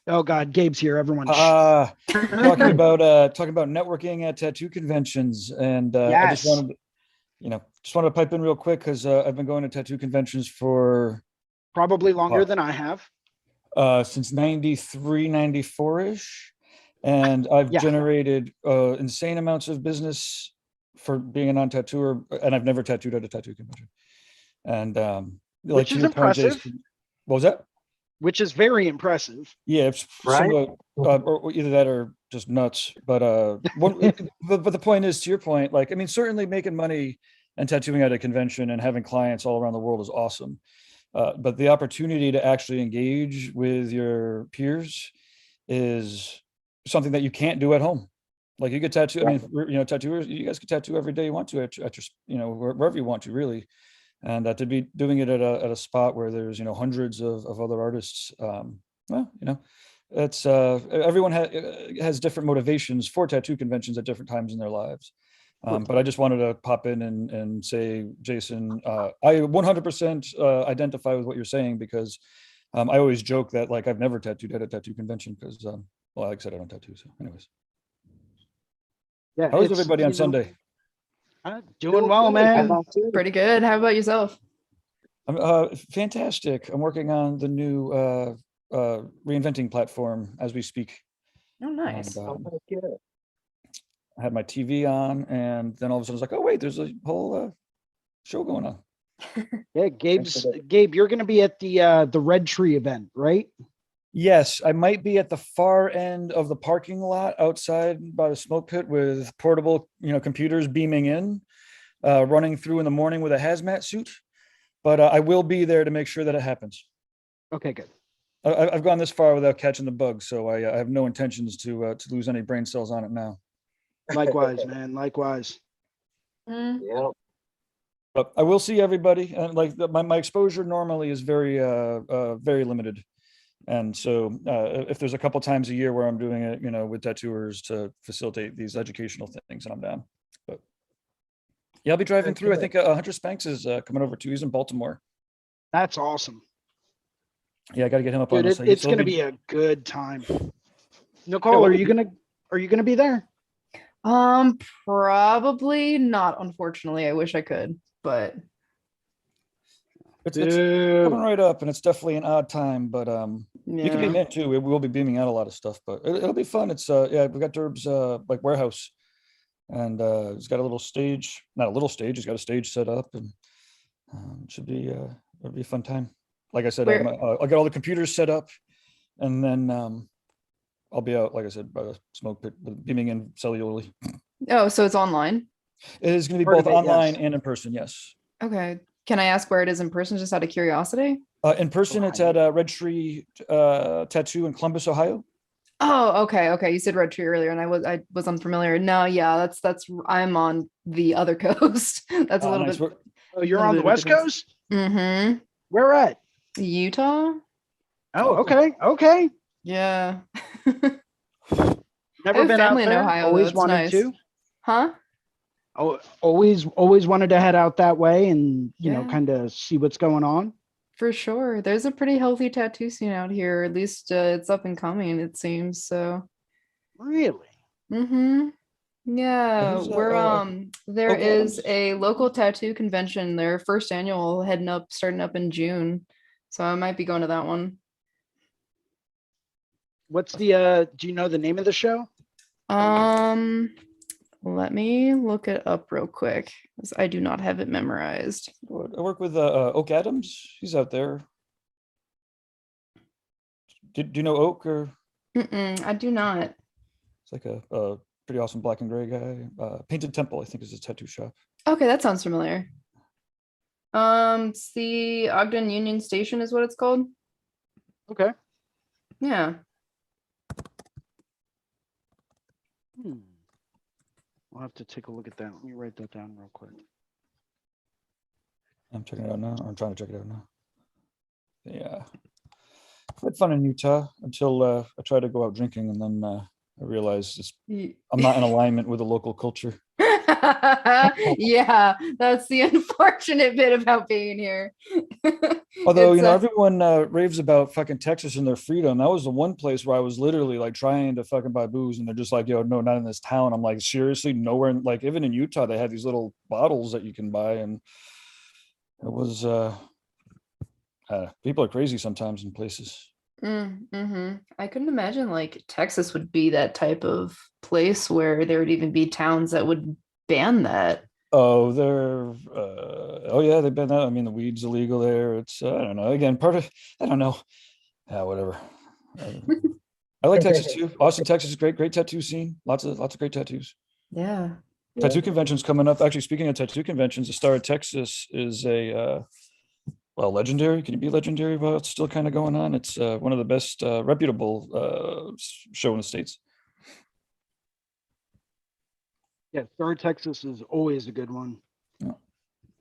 Oh God, Gabe's here. Everyone. Talking about networking at tattoo conventions, and yes. I just wanted to pipe in real quick because I've been going to tattoo conventions for probably longer than I have. Since 93, 94-ish. And I've generated insane amounts of business for being a non-tattooer, and I've never tattooed at a tattoo convention. And which is impressive. Jason, what was that? Which is very impressive. Yeah, it's somewhat, or either that or just nuts. But but the point is, to your point, like, I mean, certainly making money and tattooing at a convention and having clients all around the world is awesome. But the opportunity to actually engage with your peers is something that you can't do at home. Like, you could tattoo, I mean, you know, tattooers, you guys could tattoo every day you want to at your, you know, wherever you want to, really. And to be doing it at a spot where there's, you know, hundreds of other artists, well, you know, it's everyone has different motivations for tattoo conventions at different times in their lives. But I just wanted to pop in and say, Jason, I 100% identify with what you're saying, because I always joke that like I've never tattooed at a tattoo convention because, well, like I said, I don't tattoo. So, anyways, Yeah. how is everybody on Sunday? Doing well, man. Pretty good. How about yourself? I'm fantastic. I'm working on the new Reinventing platform as we speak. Oh, nice. And, I had my TV on, and then all of a sudden, it's like, oh wait, there's a whole show going on. Yeah, Gabe, you're going to be at the Red Tree event, right? Yes, I might be at the far end of the parking lot outside by the smoke pit with portable, computers beaming in, running through in the morning with a hazmat suit. But I will be there to make sure that it happens. Okay, good. I've gone this far without catching the bug, so I have no intentions to lose any brain cells on it now. Likewise, man. Likewise. Yep. But I will see everybody, and like my exposure normally is very very limited, and so if there's a couple times a year where I'm doing it, with tattooers to facilitate these educational things, and I'm down. But yeah, I'll be driving through. I think Hunter Spanks is coming over too. He's in Baltimore. That's awesome. Yeah, I got to get him up Dude, on this. it's going to be a good time. Nicole, are you gonna be there? Probably not, unfortunately. I wish I could, but it's coming right up, and it's definitely an odd time, but you can beam in too. We will be beaming out a lot of stuff, but it'll be fun. It's yeah, we got Derb's like warehouse, and he's got a little stage, not a little stage, he's got a stage set up, and it should be it'll be a fun time. Like I said, I'll get all the computers set up, and then I'll be out, like I said, by the smoke pit, beaming in cellularly. Oh, so it's online? It is going to be both online and in person, yes. Okay. Can I ask where it is in person, just out of curiosity? In person, it's at Red Tree Tattoo in Columbus, Ohio. Oh, okay. Okay. You said Red Tree earlier, and I was unfamiliar. No, yeah, that's I'm on the other coast. That's a little nice. bit. Oh, you're on the West Coast? Mm-hmm. Where at? Utah. Oh, okay. Okay. Yeah. Never been out in there. Ohio. Always wanted to. Huh? Oh, always wanted to head out that way and kind of see what's going on. For sure. There's a pretty healthy tattoo scene out here. At least it's up and coming, it seems. So really? Mm-hmm. Yeah, there is a local tattoo convention, their first annual starting up in June. So I might be going to that one. What's the do you know the name of the show? Let me look it up real quick, because I do not have it memorized. I work with Oak Adams. He's out there. Do you know Oak or? I do not. It's like a pretty awesome black and gray guy. Painted Temple, I think, is his tattoo shop. Okay, that sounds familiar. It's the Ogden Union Station is what it's called. Okay. Yeah. I'll have to take a look at that. Let me write that down real quick. I'm checking it out now. I'm trying to check it out now. Yeah. I had fun in Utah until I tried to go out drinking, and then I realized I'm not in alignment with the local culture. Yeah, that's the unfortunate bit about being here. Although, everyone raves about fucking Texas and their freedom. That was the one place where I was literally like trying to fucking buy booze, and they're just like, yo, no, not in this town. I'm like, seriously, nowhere. Like, even in Utah, they had these little bottles that you can buy, and it was people are crazy sometimes in places. I couldn't imagine like Texas would be that type of place where there would even be towns that would ban that. Oh, yeah, they ban that. I mean, the weed's illegal there. It's I don't know. Again, I don't know. Yeah, whatever. I like Texas too. Austin, Texas is great tattoo scene. Lots of great tattoos. Yeah. Tattoo conventions coming up. Actually, speaking of tattoo conventions, the Star of Texas is a legendary. Can you be legendary while it's still kind of going on? It's one of the best reputable show in the States. Yeah, Star Texas is always a good one. Yeah.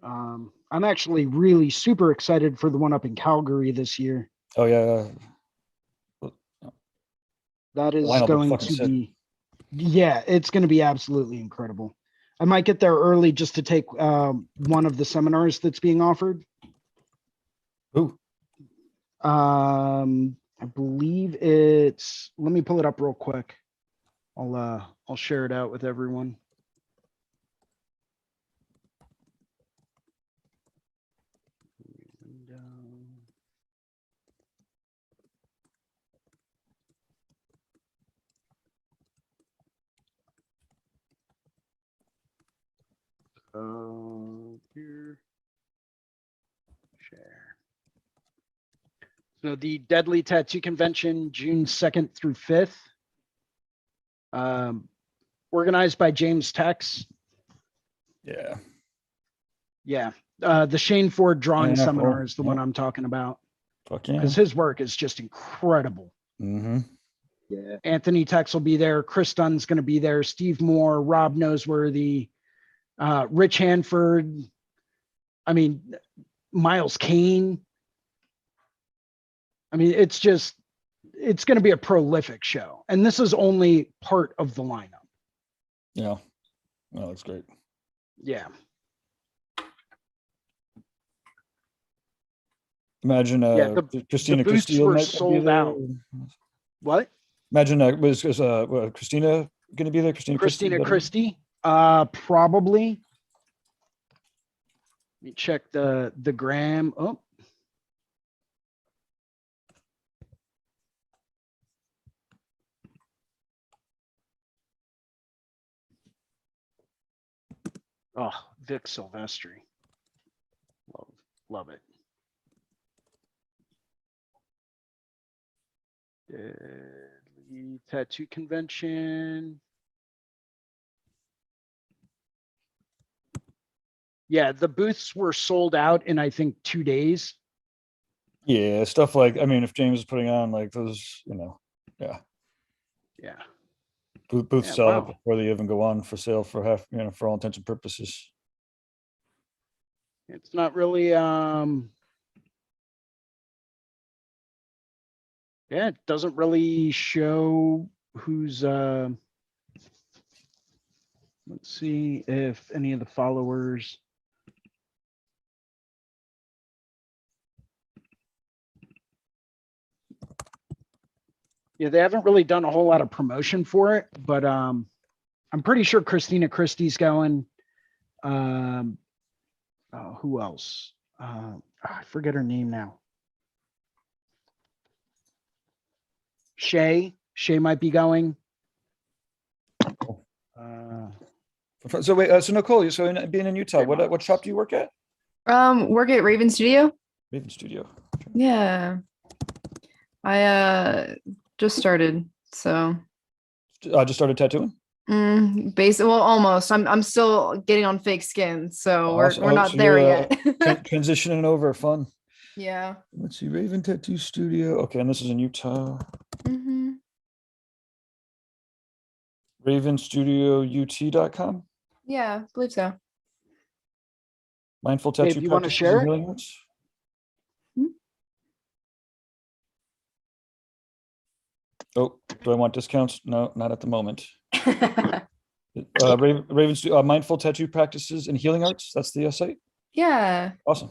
I'm actually really super excited for the one up in Calgary this year. Oh yeah. That is going to be, it's going to be absolutely incredible. I might get there early just to take one of the seminars that's being offered. Ooh. I believe it's, let me pull it up real quick. I'll share it out with everyone. Here. Share. So the Deadly Tattoo Convention, June 2nd through 5th. Organized by James Tex. Yeah. Yeah. The Shane Ford drawing Yeah, seminar cool. is the Yeah. one I'm talking about. Fuck yeah. Because his work is just incredible. Mm-hmm. Yeah. Anthony Tex will be there. Chris Dunn's going to be there. Steve Moore, Rob Noseworthy, Rich Hanford. I mean, Miles Kane. I mean, it's going to be a prolific show. And this is only part of the lineup. Yeah. No, that's great. Yeah. Imagine Christina the booths Castillo were might be sold there. out. What? Imagine was Christina going to be there? Christina Christie? Probably. Let me check the gram. Oh. Oh, Vic Silvestri. Love it. Deadly Tattoo Convention. Yeah, the booths were sold out in, I think, 2 days. Yeah, stuff like, I mean, if James is putting on like those, yeah. Yeah. Booths sell out before they even go on for sale for for all intents and purposes. It's not really, yeah, it doesn't really show who's, let's see if any of the followers. Yeah, they haven't really done a whole lot of promotion for it, but I'm pretty sure Christina Christie's going. Who else? I forget her name now. Shay might be going. So wait, so Nicole, so being in Utah, what shop do you work at? Work at Raven Studio. Raven Studio. Yeah. I just started, so. Just started tattooing? Basically, well, almost. I'm still getting on fake skin, so we're not so there yet. Transitioning over, fun. Yeah. Let's see, Raven Tattoo Studio. Okay, and this is in Utah. RavenStudioUT.com. Yeah, I believe so. Mindful tattoo. If you want to share it. Oh, do I want discounts? No, not at the moment. Raven Studio, Mindful Tattoo Practices and Healing Arts. That's the site. Yeah. Awesome.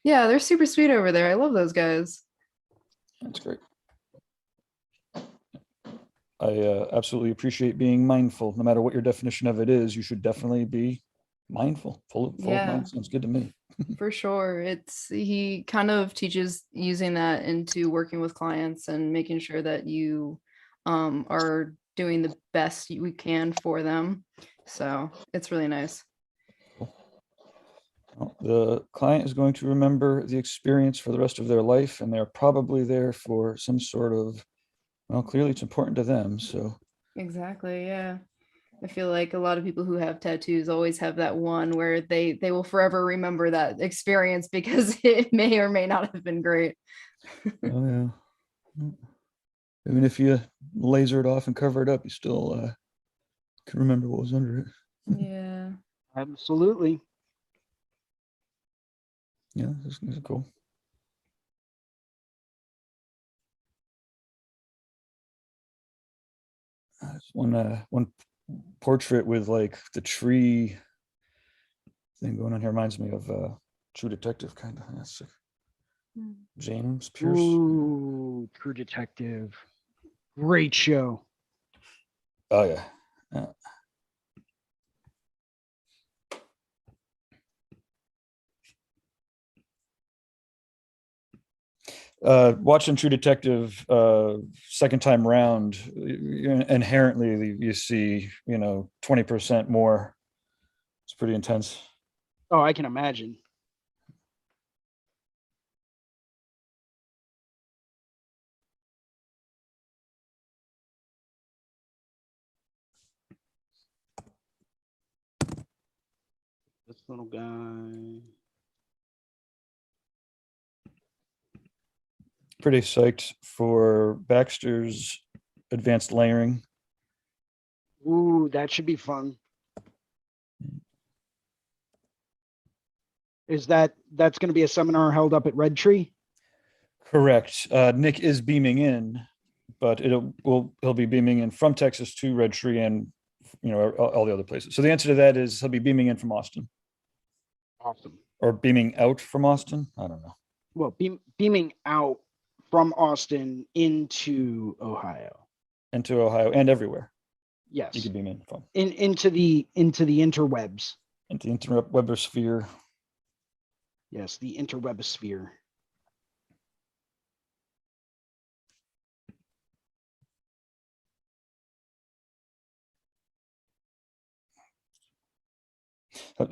Yeah, they're super sweet over there. I love those guys. That's great. I absolutely appreciate being mindful. No matter what your definition of it is, you should definitely be mindful. Full of mind sounds good to me. For sure. He kind of teaches using that into working with clients and making sure that you are doing the best we can for them. So it's really nice. Well, the client is going to remember the experience for the rest of their life, and they're probably there for some sort of, well, clearly it's important to them. So exactly. Yeah. I feel like a lot of people who have tattoos always have that one where they will forever remember that experience because it may or may not have been great. Oh yeah. I mean, if you laser it off and cover it up, you still can remember what was under it. Yeah. Absolutely. Yeah, this is cool. One portrait with like the tree thing going on here reminds me of True Detective, kind of. That's sick. James Pierce. Ooh, True Detective. Great show. Oh yeah. Watching True Detective second time round, inherently you see 20% more. It's pretty intense. Oh, I can imagine. This little guy. Pretty psyched for Baxter's advanced layering. Ooh, that should be fun. Is that's going to be a seminar held up at Red Tree? Correct. Nick is beaming in, but he'll be beaming in from Texas to Red Tree and all the other places. So the answer to that is he'll be beaming in from Austin. Awesome. Or beaming out from Austin. I don't know. Well, beaming out from Austin into Ohio. Into Ohio and everywhere. Yes. You could beam in from. Into the interwebs. Into the interweb sphere. Yes, the interweb sphere.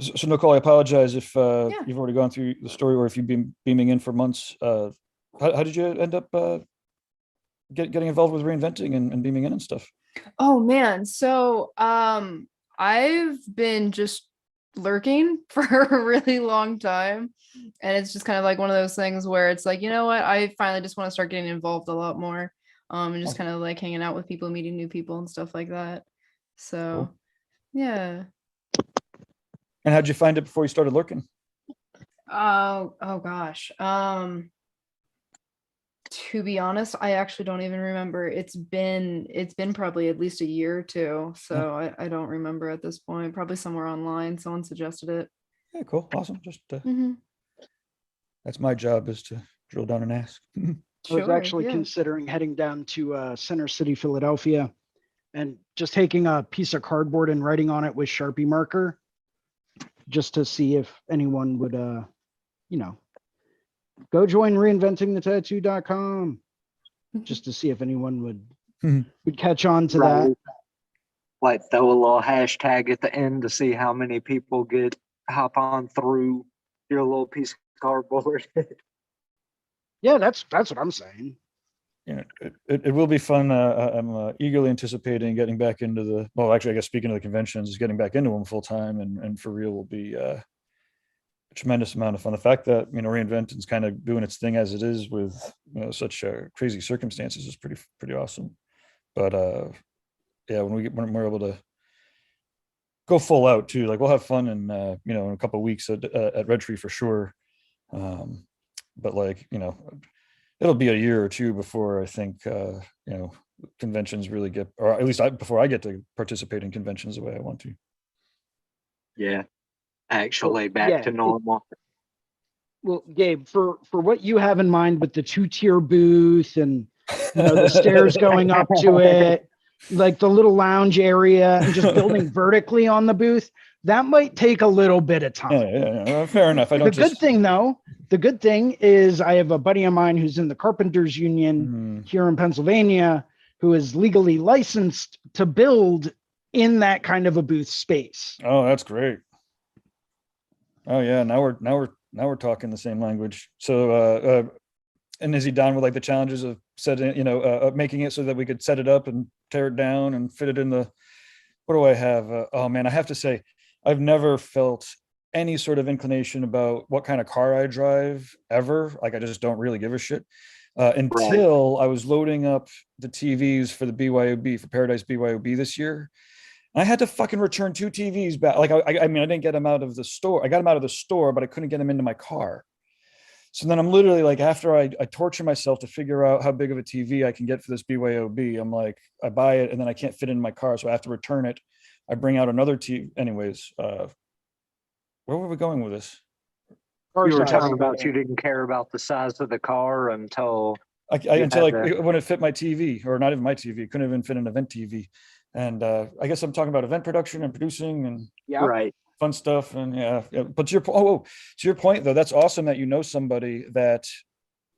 So Nicole, I apologize if you've already gone through the story or if you've been beaming in for months. How did you end up getting involved with reinventing and beaming in and stuff? Oh man, so I've been just lurking for a really long time, and it's just kind of like one of those things where it's like, you know what, I finally just want to start getting involved a lot more, and just kind of like hanging out with people, meeting new people and stuff like that. So cool. Yeah. And how'd you find it before you started lurking? Oh gosh. To be honest, I actually don't even remember. It's been probably at least a year or two. So I don't remember at this point. Probably somewhere online. Someone suggested it. Yeah, cool. Awesome. Just that's my job, is to drill down and ask. I was actually considering heading down to Center City, Philadelphia, and just taking a piece of cardboard and writing on it with Sharpie marker, just to see if anyone would, go join reinventingthetattoo.com, just to see if anyone would catch on to that. Like throw a little hashtag at the end to see how many people hop on through your little piece of cardboard. Yeah, that's what I'm saying. It will be fun. I'm eagerly anticipating getting back into actually, I guess speaking of the conventions, getting back into them full time and for real will be a tremendous amount of fun. The fact that Reinventing is kind of doing its thing as it is with such crazy circumstances is pretty awesome. But yeah, when we're able to go full out too, like we'll have fun in a couple of weeks at Red Tree for sure. But it'll be a year or two before I think conventions really get, or at least before I get to participate in conventions the way I want to. Yeah, actually back to normal. Well, Gabe, for what you have in mind with the 2-tier booth and the stairs going up to it, like the little lounge area, and just building vertically on the booth, that might take a little bit of time. Yeah. Fair enough. The good thing is I have a buddy of mine who's in the Carpenters Union here in Pennsylvania, who is legally licensed to build in that kind of a booth space. Oh, that's great. Oh yeah, now we're talking the same language. So and is he down with like the challenges of setting, making it so that we could set it up and tear it down and fit it in the, what do I have? Oh man, I have to say, I've never felt any sort of inclination about what kind of car I drive ever. Like I just don't really give a shit until I was loading up the TVs for the BYOB, for Paradise BYOB this year. I had to fucking return 2 TVs back. Like, I didn't get them out of the store. I got them out of the store, but I couldn't get them into my car. So then I'm literally like, after I torture myself to figure out how big of a TV I can get for this BYOB, I'm like, I buy it and then I can't fit it in my car. So I have to return it. I bring out another TV. Anyways, where were we going with this? You were size. talking about you didn't care about the size of the car until until like it wouldn't fit my TV, or not even my TV. It couldn't even fit an event TV. And I guess I'm talking about event production and producing and right. fun stuff. And yeah. But to your point though, that's awesome that you know somebody that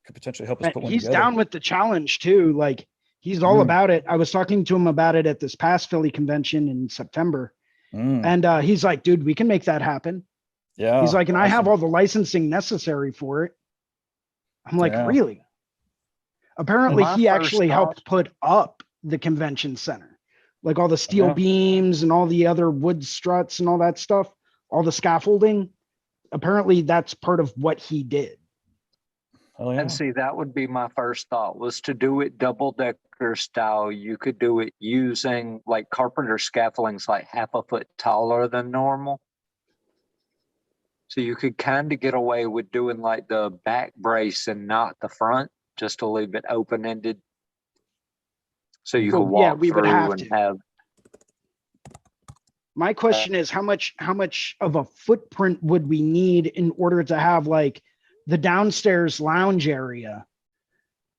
could potentially help us put one he's together. down with the challenge too. Like he's all about it. I was talking to him about it at this past Philly convention in September. And he's like, dude, we can make that happen. Yeah. He's like, and I have all the licensing necessary for it. I'm like, really? Apparently he actually helped put up the convention center, like all the steel beams and all the other wood struts and all that stuff, all the scaffolding. Apparently that's part of what he did. Oh, yeah. And see, that would be my first thought, was to do it double-decker style. You could do it using like carpenter scaffolding's like half a foot taller than normal. So you could kind of get away with doing like the back brace and not the front, just to leave it open-ended. So you could walk through and have. My question is, how much of a footprint would we need in order to have like the downstairs lounge area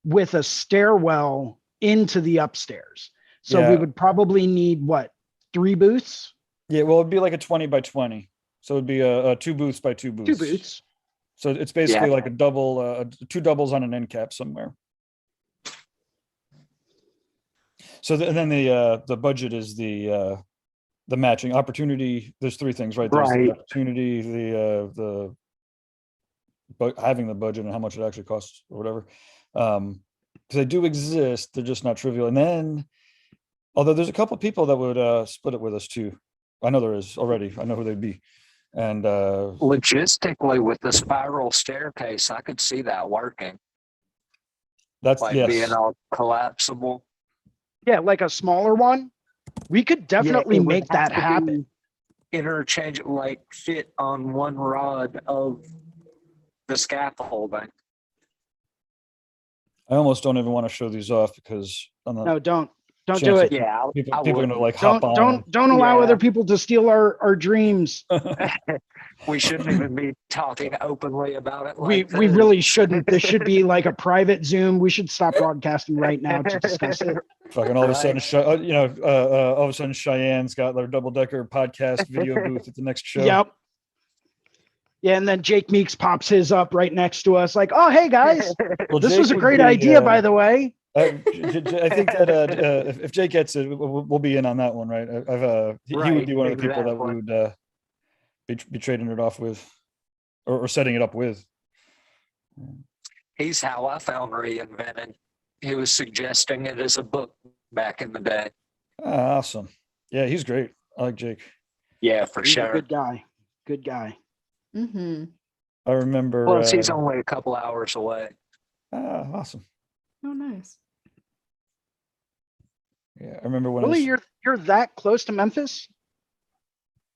with a stairwell into the upstairs? So we would probably need what, 3 booths? Yeah, well, it'd be like a 20 by 20. So it'd be a 2 booths by 2 booths. 2 booths. So it's basically like a double, 2 doubles on an end cap somewhere. So then the budget is the matching opportunity. There's 3 things, right? There's the opportunity, the having the budget and how much it actually costs or whatever. Because they do exist, they're just not trivial. And then, although there's a couple of people that would split it with us too. I know there is already. I know who they'd be. And logistically, with the spiral staircase, I could see that working. That's like being all collapsible. Yeah, like a smaller one. We could definitely make that happen. Interchange, like fit on one rod of the scaffolding. I almost don't even want to show these off because no, don't do it. Yeah, people are gonna like hop on. Don't allow other people to steal our dreams. We shouldn't even be talking openly about it. We really shouldn't. This should be like a private Zoom. We should stop broadcasting right now to discuss it. Fucking all of a sudden, all of a sudden, Cheyenne's got their double-decker podcast video booth at the next show. Yep. Yeah, and then Jake Meeks pops his up right next to us, like, "Oh, hey guys, well, this was a great idea, by the way." I think that if Jake gets it, we'll be in on that one, right? He would be one of the people that would be trading it off with, or setting it up with. He's how I found Reinventing. He was suggesting it as a book back in the day. Awesome. Yeah, he's great. I like Jake. Yeah, for sure. Good guy. Good guy. Mm-hmm. I remember. Plus, he's only a couple hours away. Awesome. Oh, nice. Yeah, I remember when. Really, you're that close to Memphis?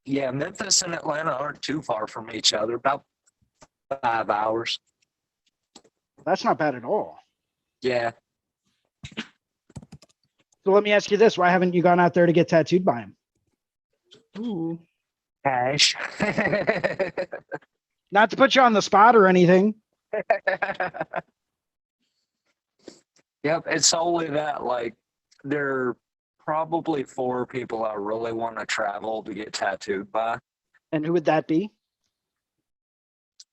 Yeah, Memphis and Atlanta aren't too far from each other. About 5 hours. That's not bad at all. Yeah. So let me ask you this: why haven't you gone out there to get tattooed by him? Ooh. Cash. Not to put you on the spot or anything. Yep, it's solely that. Like, there are probably 4 people I really want to travel to get tattooed by. And who would that be?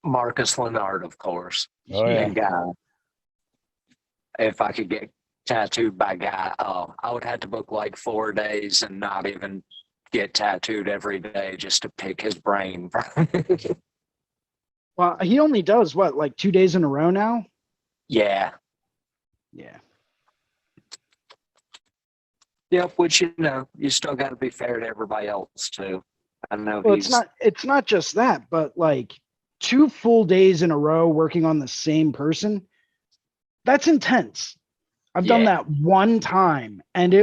Marcus Leonard, of course. Oh, yeah. And Guy. If I could get tattooed by Guy, I would have to book like 4 days and not even get tattooed every day just to pick his brain. Well, he only does what, like 2 days in a row now? Yeah. Yeah. Yep, which, you still got to be fair to everybody else too. I know. Well, it's not just that, but like 2 full days in a row working on the same person. That's intense. I've done that one time, and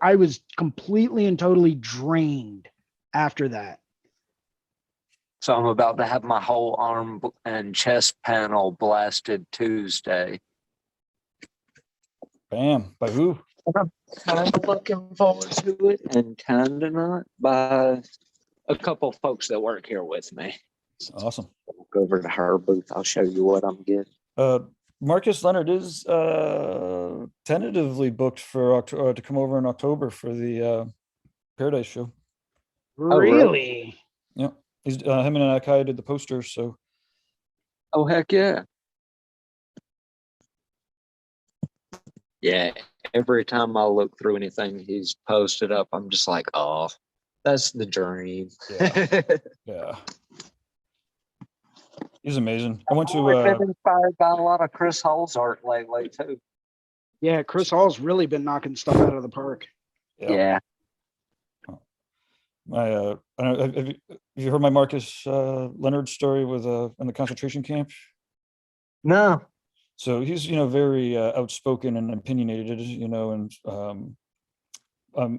I was completely and totally drained after that. So I'm about to have my whole arm and chest panel blasted Tuesday. Bam. By who? I'm looking forward to it, and kind of not, by a couple folks that work here with me. Awesome. We'll go over to her booth. I'll show you what I'm getting. Marcus Leonard is tentatively booked for October to come over in October for the Paradise show. Really? Yeah, he's him and Akai did the poster. So. Oh heck yeah! Yeah, every time I look through anything he's posted up, I'm just like, oh, that's the dream. Yeah. Yeah. He's amazing. I went to I've been inspired by a lot of Chris Hall's art lately too. Yeah, Chris Hall's really been knocking stuff out of the park. Yeah. I don't know, have you heard my Marcus Leonard story with in the concentration camp? No. So he's very outspoken and opinionated, and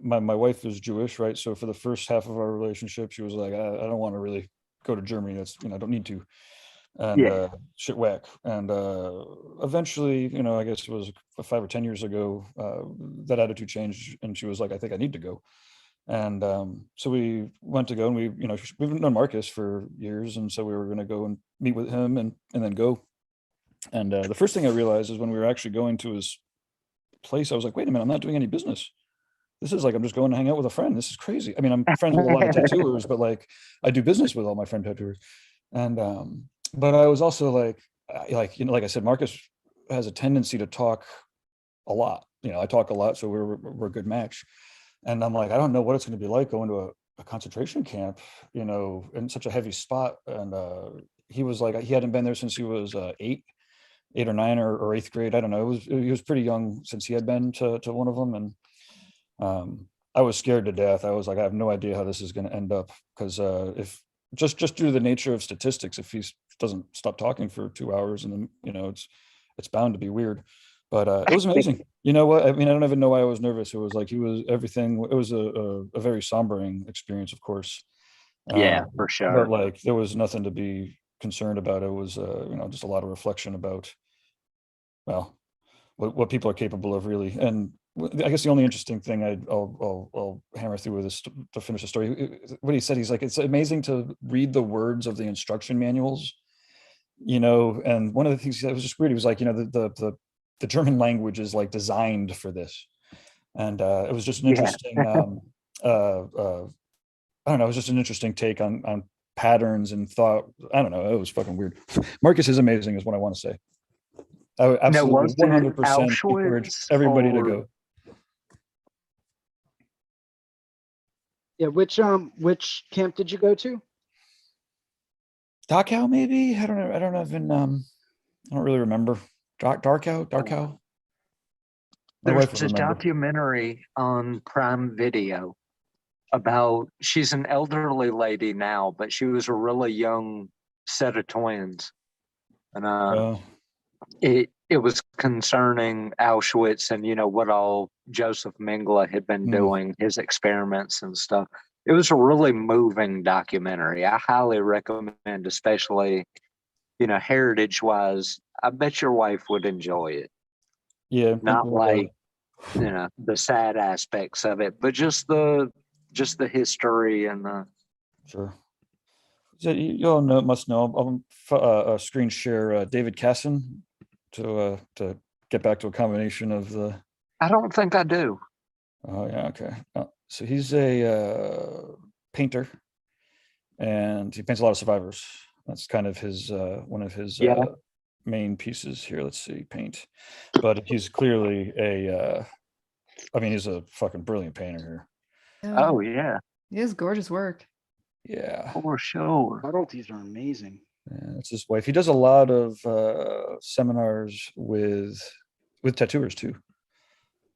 my wife is Jewish, right? So for the first half of our relationship, she was like, I don't want to really go to Germany. That's I don't need to. And shit whack. And eventually, I guess it was 5 or 10 years ago, that attitude changed, and she was like, I think I need to go. And so we went to go, and we've known Marcus for years, and so we were going to go and meet with him and then go. And the first thing I realized is when we were actually going to his place, I was like, wait a minute, I'm not doing any business. This is like, I'm just going to hang out with a friend. This is crazy. I mean, I'm friends with a lot of tattooers, but like I do business with all my friend tattooers. And but I was also like I said, Marcus has a tendency to talk a lot. I talk a lot, so we're a good match. And I'm like, I don't know what it's going to be like going to a concentration camp, in such a heavy spot. And he was like, he hadn't been there since he was 8 or 9 or 8th grade. I don't know. He was pretty young since he had been to one of them. And I was scared to death. I was like, I have no idea how this is going to end up, because if just due to the nature of statistics, if he doesn't stop talking for 2 hours, and then it's bound to be weird. But it was amazing. You know what? I mean, I don't even know why I was nervous. It was like he was everything. It was a very sombering experience, of course. Yeah, for sure. But like, there was nothing to be concerned about. It was just a lot of reflection about, well, what people are capable of, really. And I guess the only interesting thing I'll hammer through with this to finish the story. What he said, he's like, it's amazing to read the words of the instruction manuals, and one of the things that was just weird, he was like, the German language is like designed for this. And it was just an interesting, I don't know, it was just an interesting take on patterns and thought. I don't know, it was fucking weird. Marcus is amazing is what I want to say. I would absolutely 100% encourage everybody to go. Yeah, which camp did you go to? Dachau, maybe? I don't know. I don't really remember. Dachau. There's a documentary on Prime Video about, she's an elderly lady now, but she was a really young set of twins. And it was concerning Auschwitz and, what all Joseph Mengele had been doing, his experiments and stuff. It was a really moving documentary. I highly recommend, especially, heritage-wise. I bet your wife would enjoy it. Yeah. Not like, the sad aspects of it, but just the history and the. Sure. So you all must know. I'll screen share David Casson to get back to a combination of the. I don't think I do. Oh yeah, okay. So he's a painter, and he paints a lot of survivors. That's kind of his one of his main pieces here. Let's see, paint. But he's clearly he's a fucking brilliant painter here. Oh yeah, he has gorgeous work. Yeah, for sure. Subtleties are amazing. Yeah, that's his wife. He does a lot of seminars with tattooers too.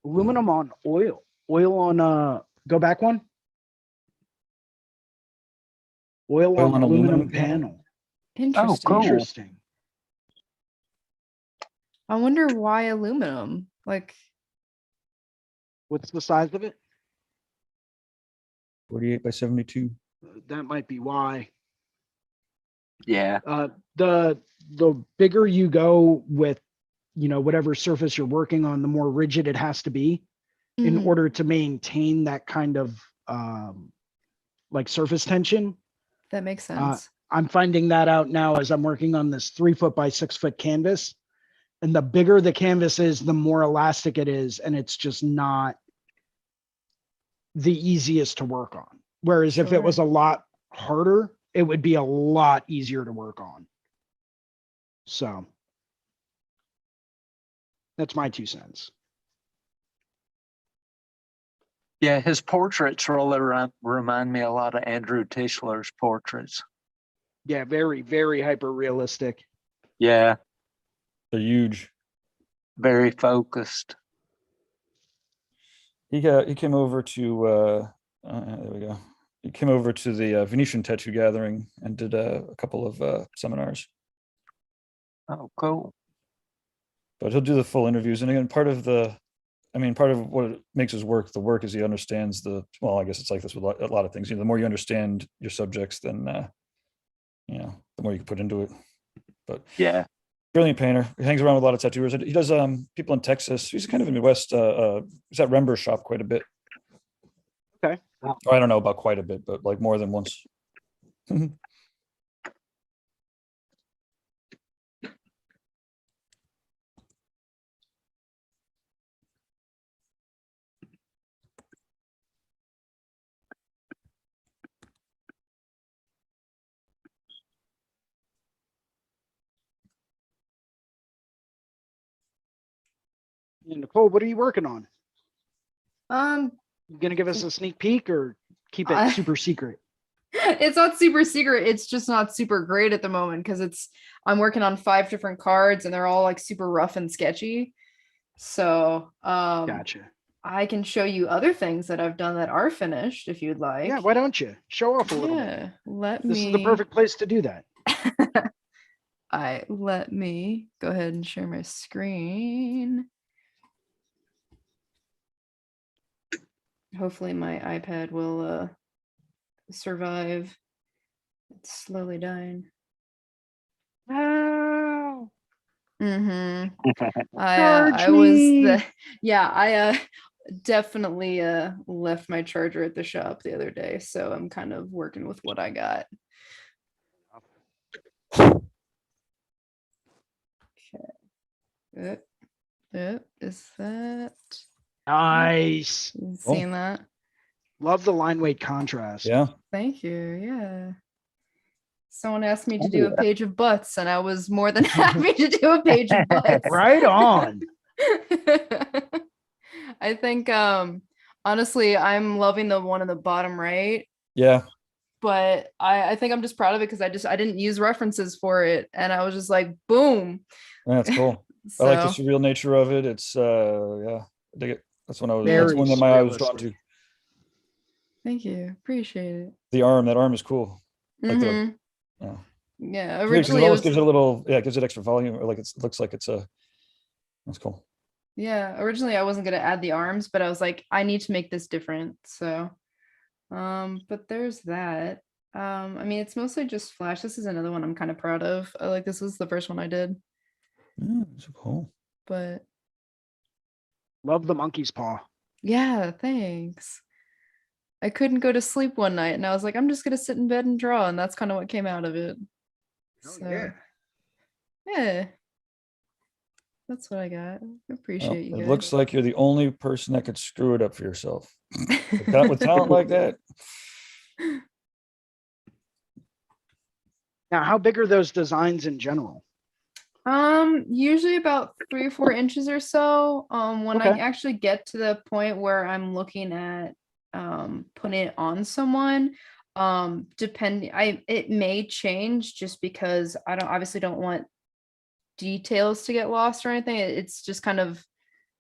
Aluminum on oil on go back one. Oil on aluminum panel. Interesting. Oh, cool. Interesting. I wonder why aluminum. Like, what's the size of it? 48 by 72. That might be why. Yeah. The bigger you go with, whatever surface you're working on, the more rigid it has to be in order to maintain that kind of like surface tension. That makes sense. I'm finding that out now as I'm working on this 3 foot by 6 foot canvas. And the bigger the canvas is, the more elastic it is. And it's just not the easiest to work on. Whereas if it was a lot harder, it would be a lot easier to work on. So that's my 2 cents. Yeah, his portraits really remind me a lot of Andrew Tischler's portraits. Yeah, very, very hyper realistic. Yeah. They're huge. Very focused. He came over to there we go. He came over to the Venetian Tattoo Gathering and did a couple of seminars. Oh, cool. But he'll do the full interviews. And again, part of what makes his work the work is he understands well, I guess it's like this with a lot of things. The more you understand your subjects, then the more you can put into it. But yeah, brilliant painter. He hangs around with a lot of tattooers. He does people in Texas. He's kind of in the Midwest. He's at Rember's shop quite a bit. Okay. I don't know about quite a bit, but like more than once. And Nicole, what are you working on? You gonna give us a sneak peek or keep it super secret? It's not super secret. It's just not super great at the moment because I'm working on 5 different cards and they're all like super rough and sketchy. So Gotcha. I can show you other things that I've done that are finished if you'd like. Yeah, why don't you show off a little bit? This is the perfect place to do that. Let me go ahead and share my screen. Hopefully my iPad will survive. It's slowly dying. No. I definitely left my charger at the shop the other day, so I'm kind of working with what I got. Okay. Is that nice? Seeing that? Love the line weight contrast. Yeah. Thank you. Yeah. Someone asked me to do a page of butts, and I was more than happy to do a page of butts. Right on. I think honestly, I'm loving the one in the bottom right. Yeah. But I think I'm just proud of it because I didn't use references for it, and I was just like, boom. That's cool. So, I like the surreal nature of it. It's I dig it. That's one that my eye was drawn to. Thank you. Appreciate it. That arm is cool. Like yeah, originally it gives it a little, it gives it extra volume, or like it looks like that's cool. Yeah, originally I wasn't gonna add the arms, but I was like, I need to make this different. So but there's that. I mean, it's mostly just Flash. This is another one I'm kind of proud of. This was the first one I did. So cool. But love the monkey's paw. Yeah, thanks. I couldn't go to sleep one night and I was like, I'm just gonna sit in bed and draw, and that's kind of what came out of it. So yeah. That's what I got. I appreciate you guys. It looks like you're the only person that could screw it up for yourself. With talent like that. Now, how big are those designs in general? Usually about 3 or 4 inches or so. When I actually get to the point where I'm looking at putting it on someone, it may change just because I obviously don't want details to get lost or anything. It's just kind of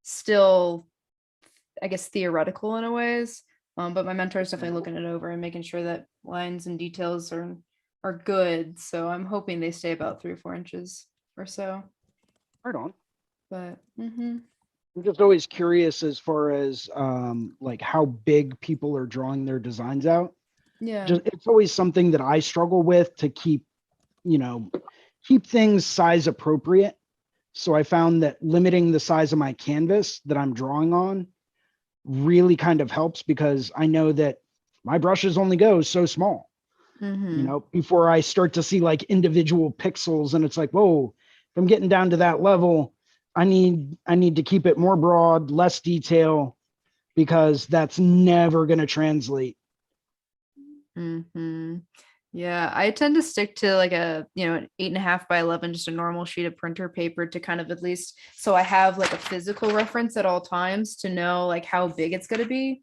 still, I guess, theoretical in a ways. But my mentor is definitely looking it over and making sure that lines and details are good. So I'm hoping they stay about 3 or 4 inches or so. Right on. But I'm just always curious as far as like how big people are drawing their designs out. Yeah. It's always something that I struggle with to keep things size appropriate. So I found that limiting the size of my canvas that I'm drawing on really kind of helps, because I know that my brushes only go so small. you know, before I start to see like individual pixels, and it's like, whoa, if I'm getting down to that level, I need to keep it more broad, less detail, because that's never going to translate. Yeah, I tend to stick to like a, you know, an 8.5 by 11, just a normal sheet of printer paper to kind of at least, so I have like a physical reference at all times to know like how big it's going to be.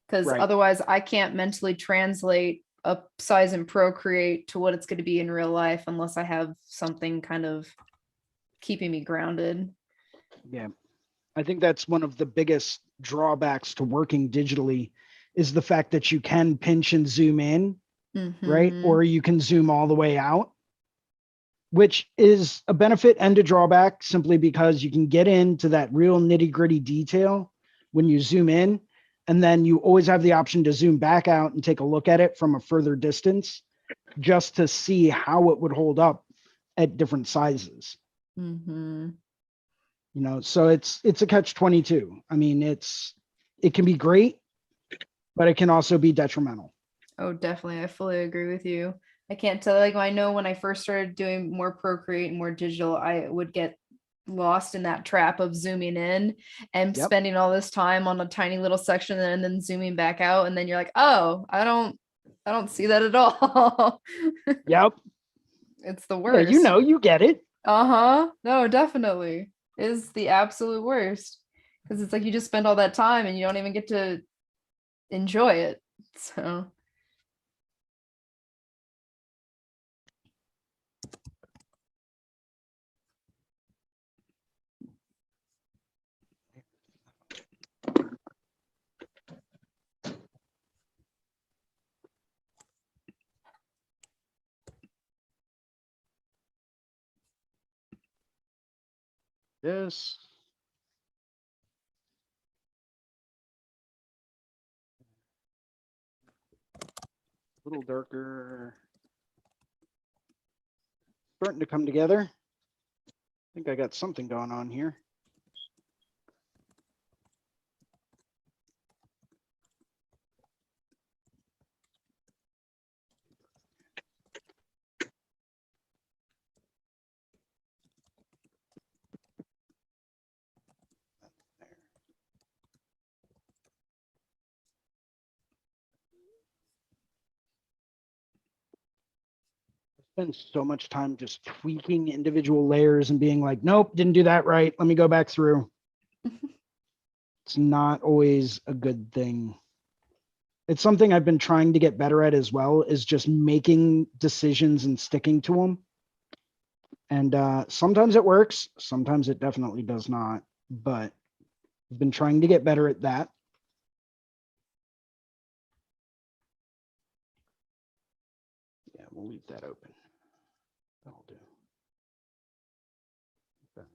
Because otherwise I can't mentally translate a size in Procreate to what it's going to be in real life unless I have something kind of keeping me grounded. Yeah. I think that's one of the biggest drawbacks to working digitally is the fact that you can pinch and zoom in, right? Or you can zoom all the way out, which is a benefit and a drawback simply because you can get into that real nitty-gritty detail when you zoom in, and then you always have the option to zoom back out and take a look at it from a further distance just to see how it would hold up at different sizes. You know, so it's a catch-22. I mean, it can be great, but it can also be detrimental. Oh, definitely. I fully agree with you. I can't tell, like, I know when I first started doing more Procreate and more digital, I would get lost in that trap of zooming in and spending all this time on a tiny little section and then zooming back out. And then you're like, oh, I don't see that at all. Yep. It's the worst. Yeah, you know, you get it. No, definitely. Is the absolute worst. Because it's like you just spend all that time and you don't even get to enjoy it. So This. A little darker. Starting to come together. I think I got something going on here. Spend so much time just tweaking individual layers and being like, nope, didn't do that right. Let me go back through. It's not always a good thing. It's something I've been trying to get better at as well, is just making decisions and sticking to them. And sometimes it works. Sometimes it definitely does not, but I've been trying to get better at that. Yeah, we'll leave that open. That'll do. Okay.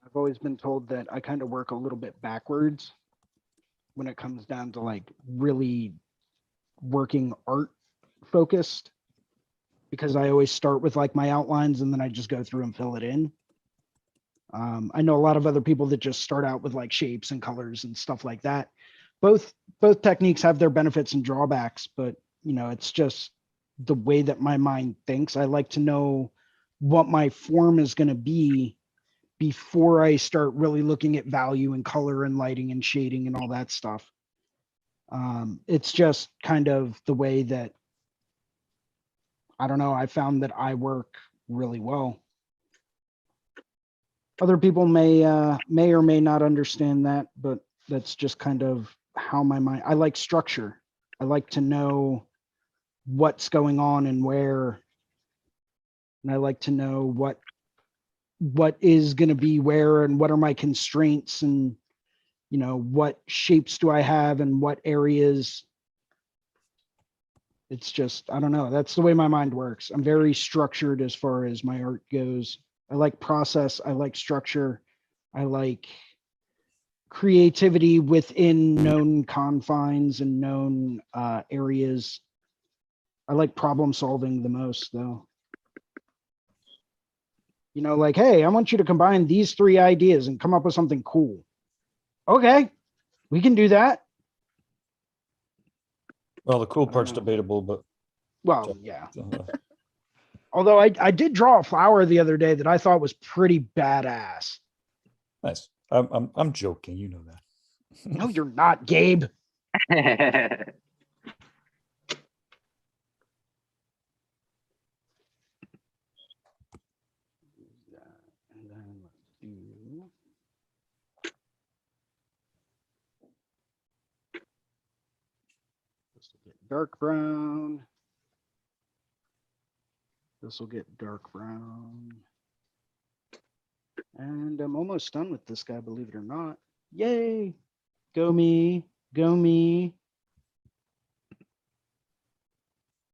I've always been told that I kind of work a little bit backwards when it comes down to like really working art focused, because I always start with like my outlines and then I just go through and fill it in. I know a lot of other people that just start out with like shapes and colors and stuff like that. Both techniques have their benefits and drawbacks, but you know, it's just the way that my mind thinks. I like to know what my form is going to be before I start really looking at value and color and lighting and shading and all that stuff. It's just kind of the way that, I don't know, I found that I work really well. Other people may or may not understand that, but that's just kind of how my mind, I like structure. I like to know what's going on and where, and I like to know what is going to be where and what are my constraints, and you know, what shapes do I have and what areas. It's just, I don't know. That's the way my mind works. I'm very structured as far as my art goes. I like process. I like structure. I like creativity within known confines and known areas. I like problem solving the most, though. You know, like, hey, I want you to combine these 3 ideas and come up with something cool. Okay, we can do that. Well, the cool part's debatable, but well, yeah. Although I did draw a flower the other day that I thought was pretty badass. Nice. I'm joking, you know that. No, you're not, Gabe. Dark brown. This will get dark brown. And I'm almost done with this guy, believe it or not. Yay. Go me. Go me.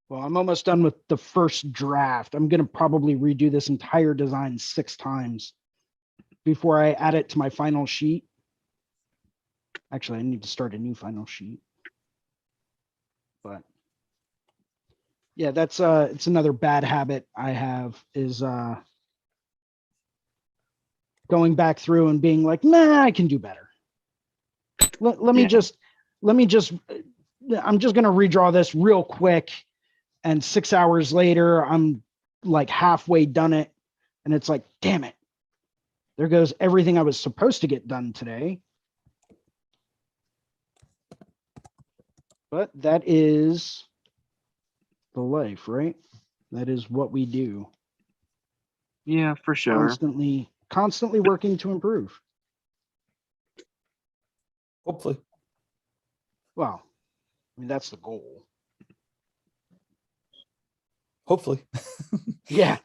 Well, I'm almost done with the first draft. I'm going to probably redo this entire design 6 times before I add it to my final sheet. Actually, I need to start a new final sheet. But yeah, that's it's another bad habit I have is going back through and being like, nah, I can do better. Let me just I'm just going to redraw this real quick. And 6 hours later, I'm like halfway done it. And it's like, damn it. There goes everything I was supposed to get done today. But that is the life, right? That is what we do. Yeah, for sure. Constantly working to improve. Hopefully. Well, I mean, that's the goal. Hopefully. Yeah.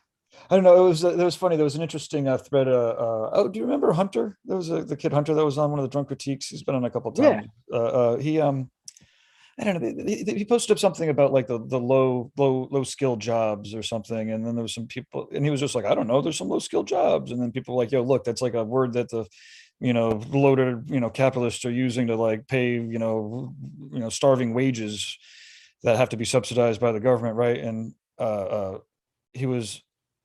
I don't know. It was funny. There was an interesting thread. Oh, do you remember Hunter? There was the kid Hunter that was on one of the drunk critiques. He's been on a couple of times. Yeah. I don't know. He posted up something about like the low skill jobs or something, and then there was some people, and he was just like, I don't know, there's some low skill jobs, and then people were like, yo, look, that's like a word that the loaded capitalists are using to like pay starving wages that have to be subsidized by the government, right? And he was,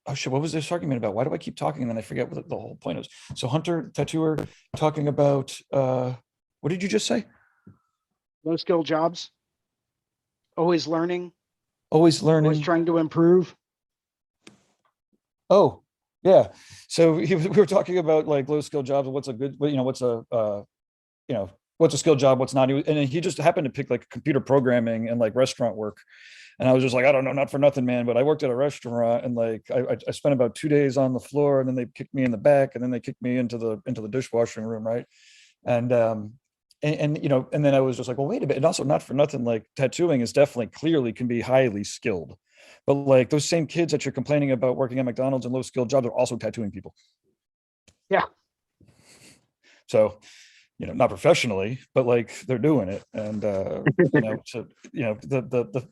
oh shit, what was this argument about? Why do I keep talking and then I forget what the whole point is? So Hunter tattooer talking about what did you just say? Low skill jobs. Always learning. Always Always trying to improve. Oh, yeah. So we were talking about like low skill jobs. What's a good, what's a skill job? What's not? And he just happened to pick like computer programming and like restaurant work. And I was just like, I don't know, not for nothing, man, but I worked at a restaurant and like I spent about 2 days on the floor, and then they kicked me in the back, and then they kicked me into the dishwashing room, right? And then I was just like, well, wait a bit. And also, not for nothing, like tattooing is definitely clearly can be highly skilled, but like those same kids that you're complaining about working at McDonald's and low skilled jobs are also tattooing people. Yeah. So, not professionally, but like they're doing it. And, the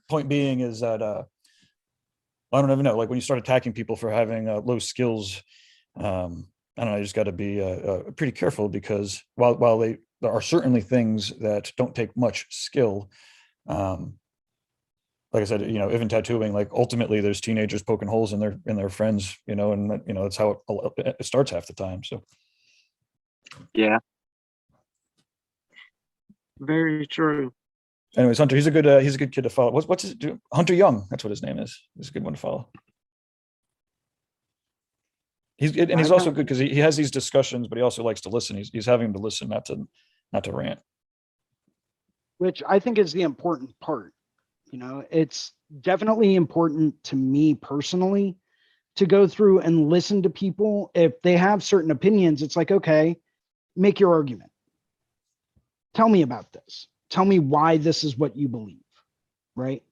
point being is that, I don't even know, like when you start attacking people for having low skills, I don't know, you just got to be pretty careful, because while there are certainly things that don't take much skill. Like I said, even tattooing, like ultimately there's teenagers poking holes in their friends, and that's how it starts half the time. So. Yeah. Very true. Anyways, Hunter, he's a good kid to follow. What's his Hunter Young? That's what his name is. He's a good one to follow. He's also good because he has these discussions, but he also likes to listen. He's having to listen, not to rant. Which I think is the important part. It's definitely important to me personally to go through and listen to people. If they have certain opinions, it's like, okay, make your argument. Tell me about this. Tell me why this is what you believe, right?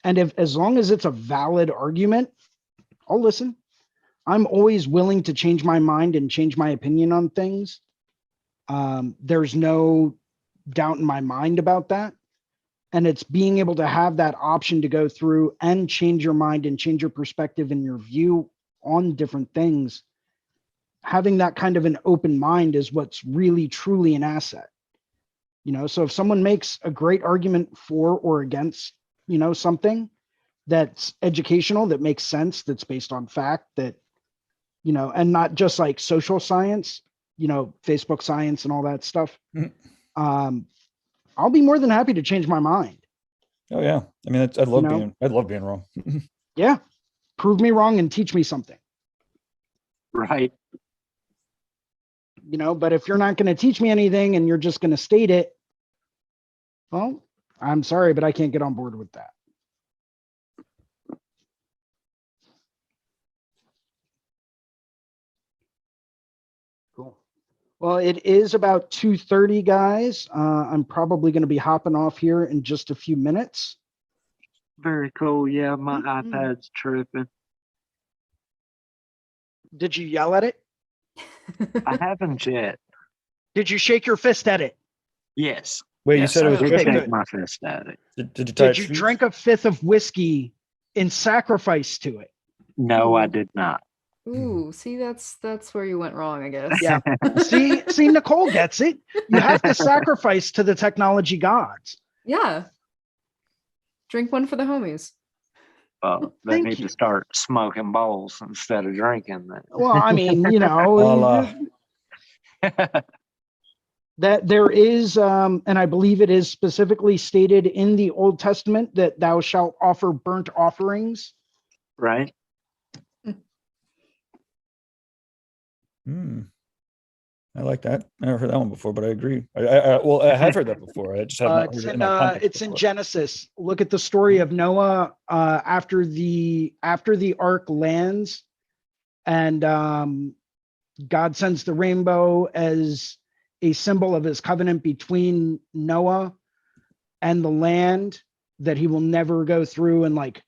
And as long as it's a valid argument, I'll listen. I'm always willing to change my mind and change my opinion on things. There's no doubt in my mind about that. And it's being able to have that option to go through and change your mind and change your perspective and your view on different things. Having that kind of an open mind is what's really, truly an asset. You know, so if someone makes a great argument for or against, you know, something that's educational, that makes sense, that's based on fact, that, you know, and not just like social science, you know, Facebook science and all that stuff, I'll be more than happy to change my mind. Oh yeah. I mean, I love being wrong. Yeah. Prove me wrong and teach me something. Right. You know, but if you're not going to teach me anything and you're just going to state it, well, I'm sorry, but I can't get on board with that. Cool. Well, it is about 2:30, guys. I'm probably going to be hopping off here in just a few minutes. Very cool. Yeah, my iPad's tripping. Did you yell at it? I haven't yet. Did you shake your fist at it? Yes. Wait, yes, you said it was I did tripping? shake my fist at it. Did you drink a fifth of whiskey in sacrifice to it? No, I did not. Ooh, see, that's where you went wrong, I guess. Yeah. see, Nicole gets it. You have to sacrifice to the technology gods. Yeah. Drink one for the homies. Well, they need to start smoking bowls instead of drinking that. Well, I mean, you know, that there is, and I believe it is specifically stated in the Old Testament that thou shalt offer burnt offerings. Right. I like that. I never heard that one before, but I agree. Well, I have heard that before. I just have not heard it in that context it's before. in Genesis. Look at the story of Noah after the ark lands, and God sends the rainbow as a symbol of his covenant between Noah and the land, that he will never go through and like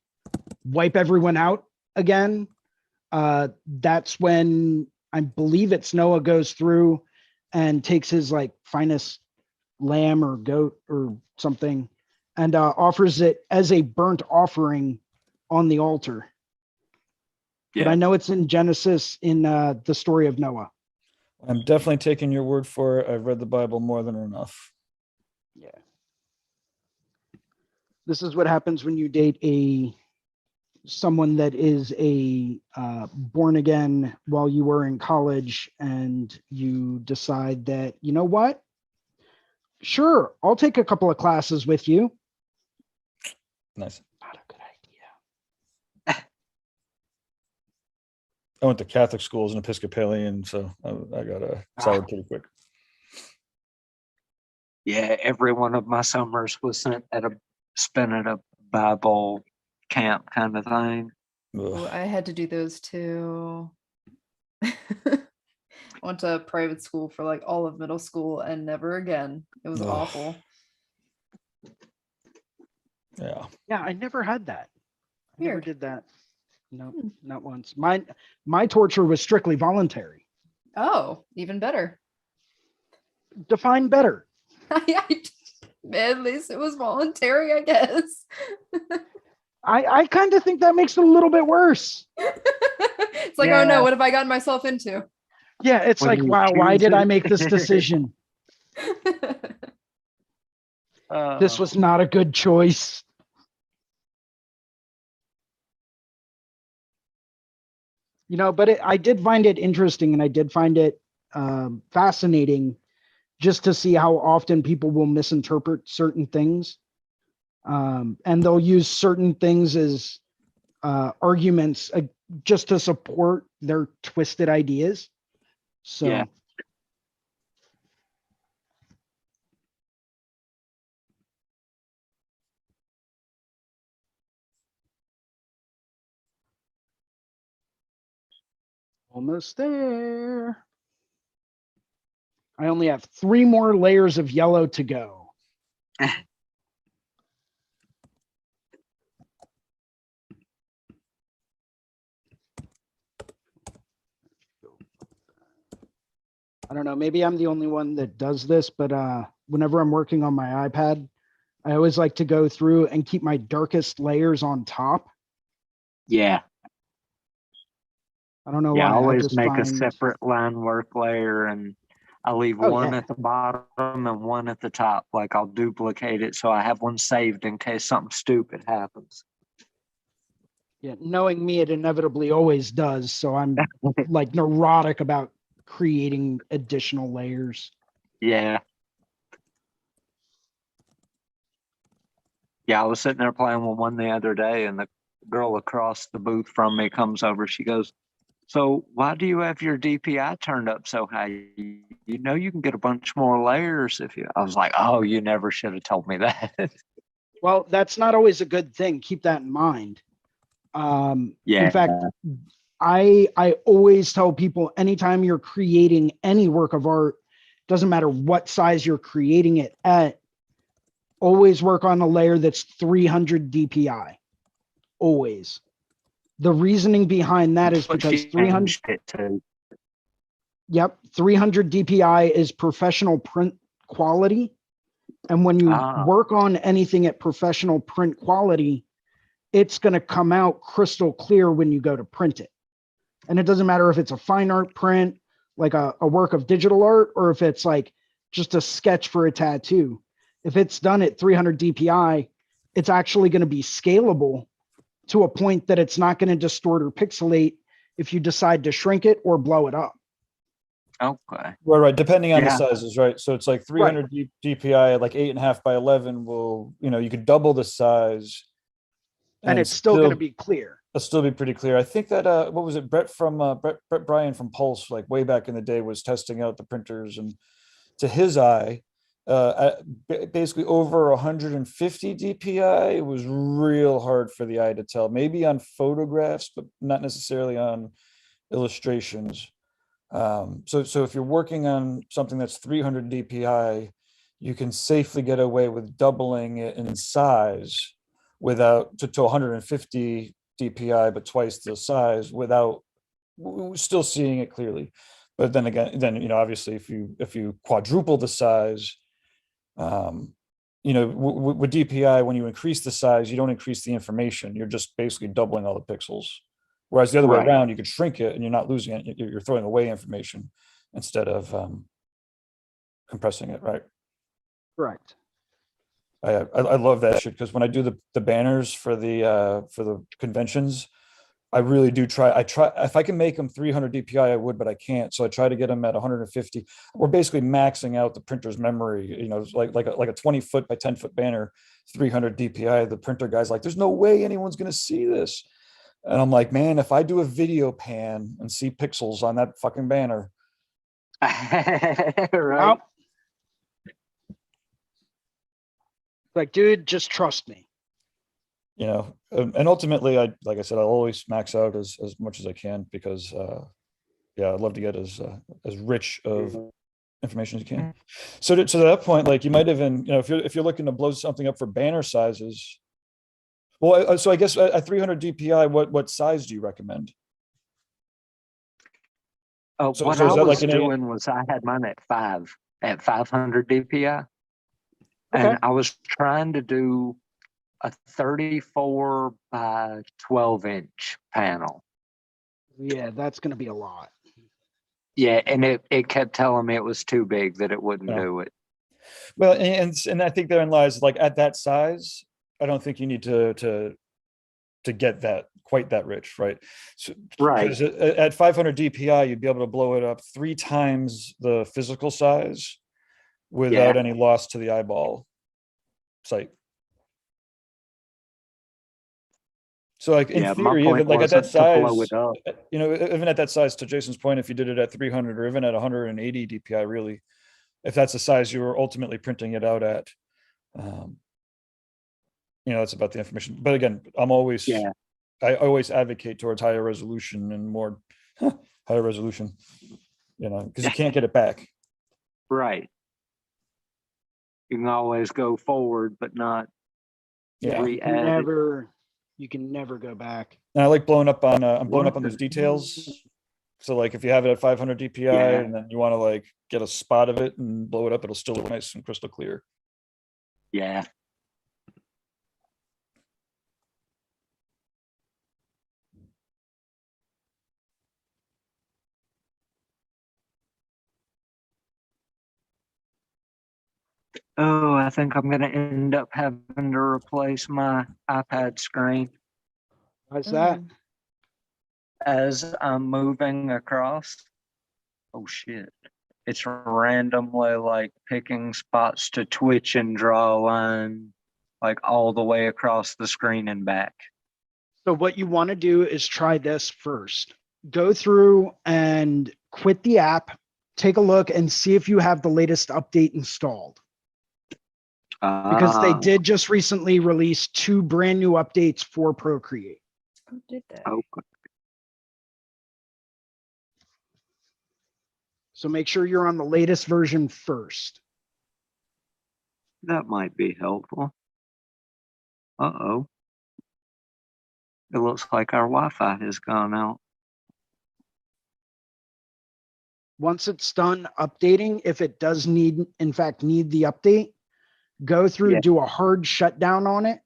wipe everyone out again. That's when I believe it's Noah goes through and takes his like finest lamb or goat or something and offers it as a burnt offering on the altar. Yeah. But I know it's in Genesis in the story of Noah. I'm definitely taking your word for it. I've read the Bible more than enough. Yeah. This is what happens when you date someone that is a born again while you were in college, and you decide that, you know what? Sure, I'll take a couple of classes with you. Nice. Not a good idea. I went to Catholic school as an Episcopalian, so I got a soured pretty quick. Yeah, every one of my summers was spent at a Bible camp kind of thing. Ooh, I had to do those too. Went to private school for like all of middle school and never again. It was awful. Yeah. Yeah, I never had that. I never Weird. did that. No, not once. My torture was strictly voluntary. Oh, even better. Define better. At least it was voluntary, I guess. I kind of think that makes it a little bit worse. It's like, oh no, what have I gotten myself into? Yeah, it's when like, wow, why did I make this decision? This was not a good choice. You know, but I did find it interesting, and I did find it fascinating just to see how often people will misinterpret certain things. And they'll use certain things as arguments just to support their twisted ideas. So yeah. Almost there. I only have 3 more layers of yellow to go. I don't know, maybe I'm the only one that does this, but whenever I'm working on my iPad, I always like to go through and keep my darkest layers on top. Yeah. I don't know Yeah, why. I always just make a find... separate line work layer, and I leave one at the bottom and one at the top. Like I'll duplicate it so I have one saved in case something stupid happens. Yeah, knowing me, it inevitably always does. So I'm like neurotic about creating additional layers. Yeah. Yeah, I was sitting there playing with one the other day, and the girl across the booth from me comes over. She goes, "So why do you have your DPI turned up so high? You know you can get a bunch more layers if you." I was like, "Oh, you never should have told me that." Well, that's not always a good thing. Keep that in mind. Yeah. In fact, I always tell people, anytime you're creating any work of art, doesn't matter what size you're creating it at, always work on a layer that's 300 DPI. Always. The reasoning behind that is because 300. Yep, 300 DPI is professional print quality. And when you work on anything at professional print quality, it's going to come out crystal clear when you go to print it. And it doesn't matter if it's a fine art print, like a work of digital art, or if it's like just a sketch for a tattoo. If it's done at 300 DPI, it's actually going to be scalable to a point that it's not going to distort or pixelate if you decide to shrink it or blow it up. Okay. Right. Depending on the sizes, right? So it's like 300 DPI, like 8.5 by 11 will, you could double the size. And it's still going to be clear. It'll still be pretty clear. I think that, what was it? Brett Bryan from Pulse, like way back in the day, was testing out the printers, and to his eye, basically over 150 DPI, it was real hard for the eye to tell. Maybe on photographs, but not necessarily on illustrations. So if you're working on something that's 300 DPI, you can safely get away with doubling it in size without to 150 DPI, but twice the size, without still seeing it clearly. But then again, obviously if you quadruple the size, with DPI, when you increase the size, you don't increase the information. You're just basically doubling all the pixels. Whereas the other way around, you could shrink it and you're not losing it. You're throwing away information instead of compressing it, right? Correct. I love that shit, because when I do the banners for the conventions, I really do try. If I can make them 300 DPI, I would, but I can't. So I try to get them at 150. We're basically maxing out the printer's memory. Like a 20-foot by 10-foot banner, 300 DPI. The printer guy's like, "There's no way anyone's gonna see this." And I'm like, man, if I do a video pan and see pixels on that fucking banner. Right. Like, dude, just trust me. And ultimately, like I said, I'll always max out as much as I can, because I'd love to get as rich of information as you can. So to that point, like, you might even, if you're looking to blow something up for banner sizes. Well, so I guess at 300 DPI, what size do you recommend? What I was doing was I had mine at 500 DPI. Okay. And I was trying to do a 34 by 12 inch panel. Yeah, that's going to be a lot. Yeah, and it kept telling me it was too big, that it wouldn't do it. Well, and I think therein lies, like, at that size, I don't think you need to get that quite that rich, right? So, right. At 500 DPI, you'd be able to blow it up 3 times the physical size without any loss to the eyeball sight. So, like, in theory, even like at that size, even at that size, to Jason's point, if you did it at 300 or even at 180 DPI, really, if that's the size you were ultimately printing it out at, that's about the information. But again, I always advocate towards higher resolution and more higher resolution, because you can't get it back. Right. You can always go forward, but not re-add. You can never go back. And I like blowing up on I'm blowing up on those details. So, like, if you have it at 500 DPI and then you want to, like, get a spot of it and blow it up, it'll still look nice and crystal clear. Yeah. Oh, I think I'm going to end up having to replace my iPad screen. Why's that? As I'm moving across. Oh, shit. It's randomly like picking spots to twitch and draw a line like all the way across the screen and back. So what you want to do is try this first. Go through and quit the app, take a look and see if you have the latest update installed. Because they did just recently release 2 brand new updates for Procreate. Who did that? Okay. So make sure you're on the latest version first. That might be helpful. Uh-oh. It looks like our Wi-Fi has gone out. Once it's done updating, if it does need, in fact, need the update, go through, do a hard shutdown on it.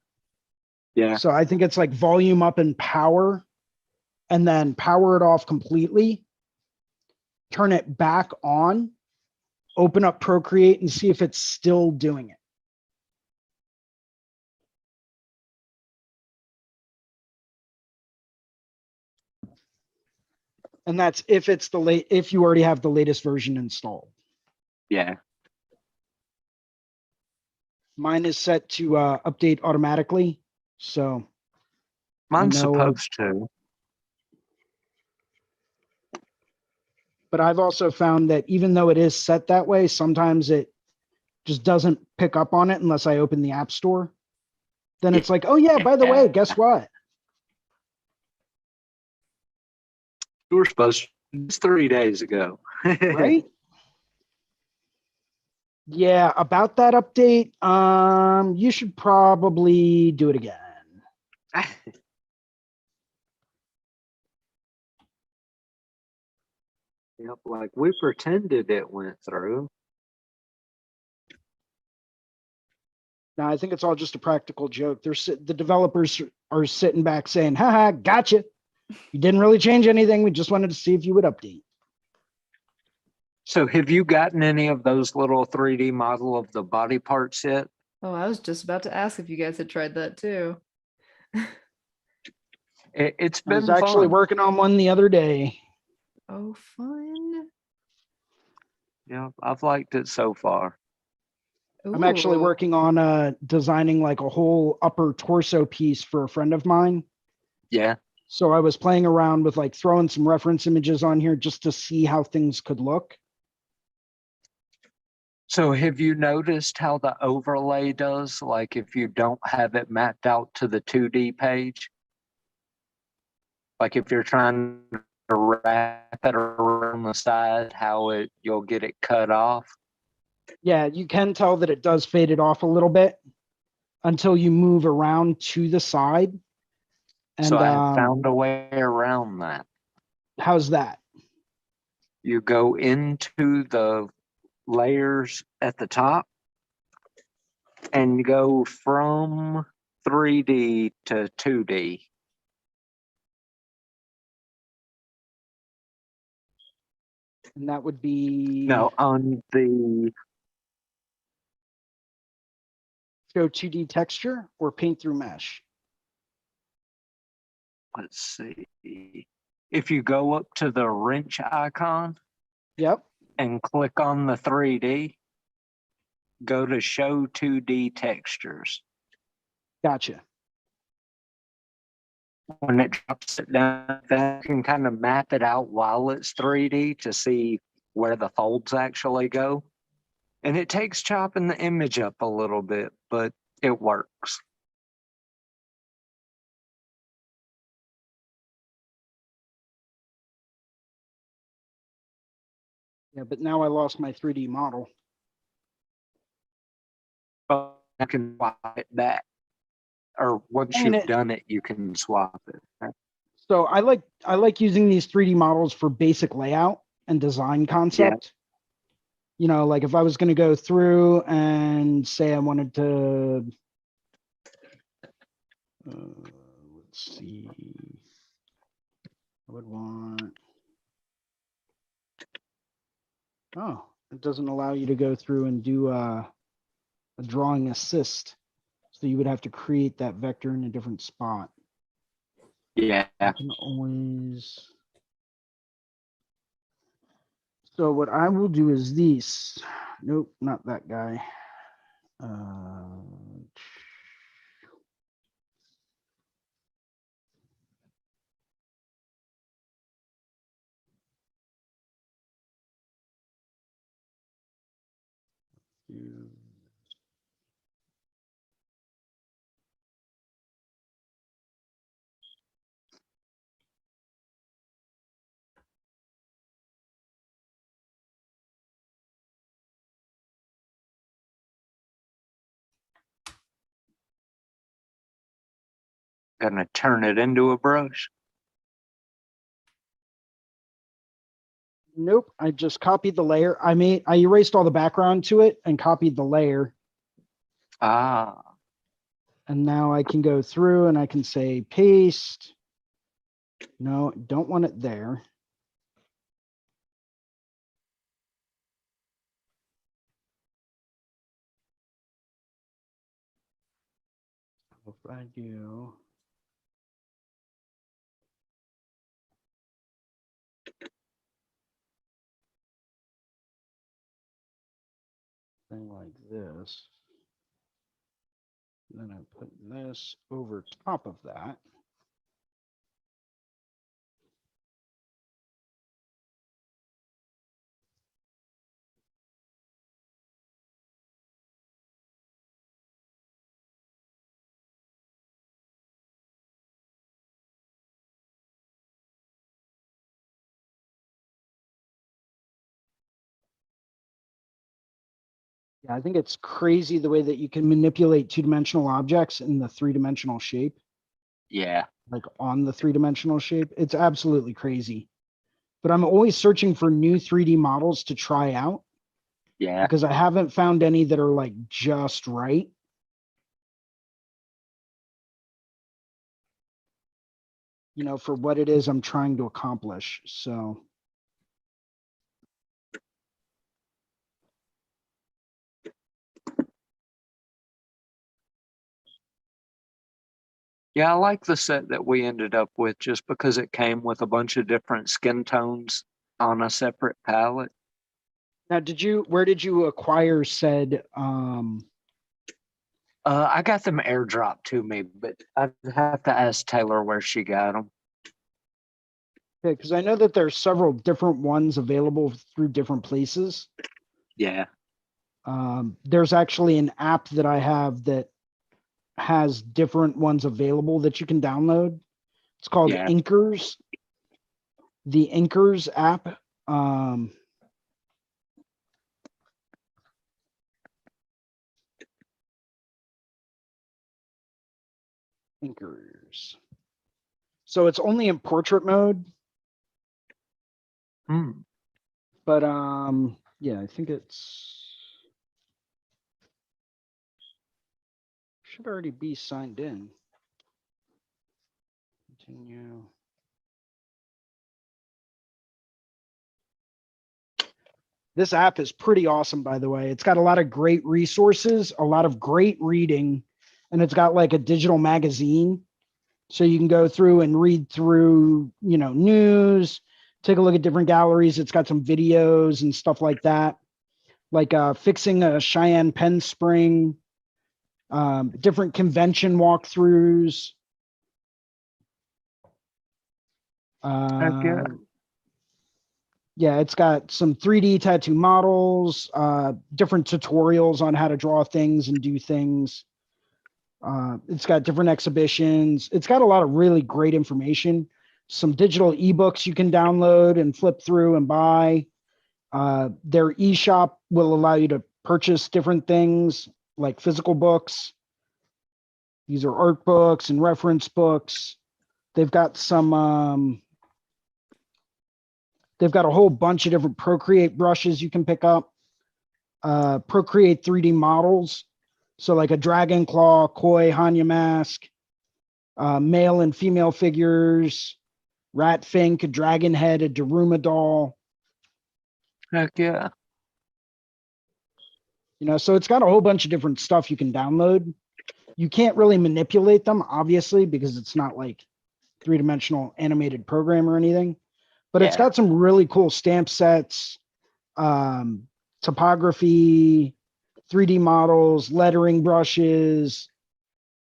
Yeah. So I think it's like volume up and power, and then power it off completely. Turn it back on, open up Procreate and see if it's still doing it. And that's if it's if you already have the latest version installed. Yeah. Mine is set to update automatically. So mine's supposed to. But I've also found that even though it is set that way, sometimes it just doesn't pick up on it unless I open the App Store. Then it's like, oh yeah, by the way, guess what? You were supposed to, it's 3 days ago. Right? Yeah, about that update, you should probably do it again. Yep, like we pretended it went through. No, I think it's all just a practical joke. The developers are sitting back saying, haha, gotcha. You didn't really change anything. We just wanted to see if you would update. So have you gotten any of those little 3D model of the body parts yet? Oh, I was just about to ask if you guys had tried that too. It's been I was actually fun. working on one the other day. Oh, fun. Yeah, I've liked it so far. I'm actually working on designing like a whole upper torso piece for a friend of mine. Yeah. So I was playing around with like throwing some reference images on here just to see how things could look. So have you noticed how the overlay does? Like if you don't have it mapped out to the 2D page? Like if you're trying to wrap it around the side, how you'll get it cut off? Yeah, you can tell that it does fade it off a little bit until you move around to the side. And so I found a way around that. How's that? You go into the layers at the top and go from 3D to 2D. And that would be no on the show 2D texture or paint through mesh. Let's see. If you go up to the wrench icon, yep, and click on the 3D, go to show 2D textures. Gotcha. When it drops it down, you can kind of map it out while it's 3D to see where the folds actually go. And it takes chopping the image up a little bit, but it works. Yeah, but now I lost my 3D model. But I can swap it back. Or once you've done it, you can swap it. So I like using these 3D models for basic layout and design concept. Yeah. You know, like if I was going to go through and say I wanted to, let's see, I would want, oh, it doesn't allow you to go through and do a drawing assist. So you would have to create that vector in a different spot. Yeah. I can always. So what I will do is these. Nope, not that guy. Gonna turn it into a brush. Nope, I just copied the layer. I erased all the background to it and copied the layer. Ah. And now I can go through and I can say paste. No, don't want it there. If I do. Thing like this. Then I put this over top of that. Yeah, I think it's crazy the way that you can manipulate two-dimensional objects in the three-dimensional shape. Yeah. Like on the three-dimensional shape. It's absolutely crazy. But I'm always searching for new 3D models to try out. Yeah. Because I haven't found any that are like just right. You know, for what it is I'm trying to accomplish. So. Yeah, I like the set that we ended up with just because it came with a bunch of different skin tones on a separate palette. Now, where did you acquire said, I got them airdropped to me, but I'd have to ask Taylor where she got them. Okay, because I know that there's several different ones available through different places. Yeah. There's actually an app that I have that has different ones available that you can download. It's called Inkers. The Inkers app. Inkers. So it's only in portrait mode. But yeah, I think should already be signed in. Continue. This app is pretty awesome, by the way. It's got a lot of great resources, a lot of great reading, and it's got like a digital magazine. So you can go through and read through, you know, news, take a look at different galleries. It's got some videos and stuff like that, like fixing a Cheyenne pen spring, different convention walkthroughs. Yeah, it's got some 3D tattoo models, different tutorials on how to draw things and do things. It's got different exhibitions. It's got a lot of really great information. Some digital ebooks you can download and flip through and buy. Their eShop will allow you to purchase different things like physical books. These are art books and reference books. They've got some, they've got a whole bunch of different Procreate brushes you can pick up. Procreate 3D models. So like a dragon claw, koi, Hanya mask, male and female figures, rat fink, a dragon head, a Daruma doll. Heck yeah. You know, so it's got a whole bunch of different stuff you can download. You can't really manipulate them, obviously, because it's not like three-dimensional animated program or anything, but it's got some really cool stamp sets, topography, 3D models, lettering brushes.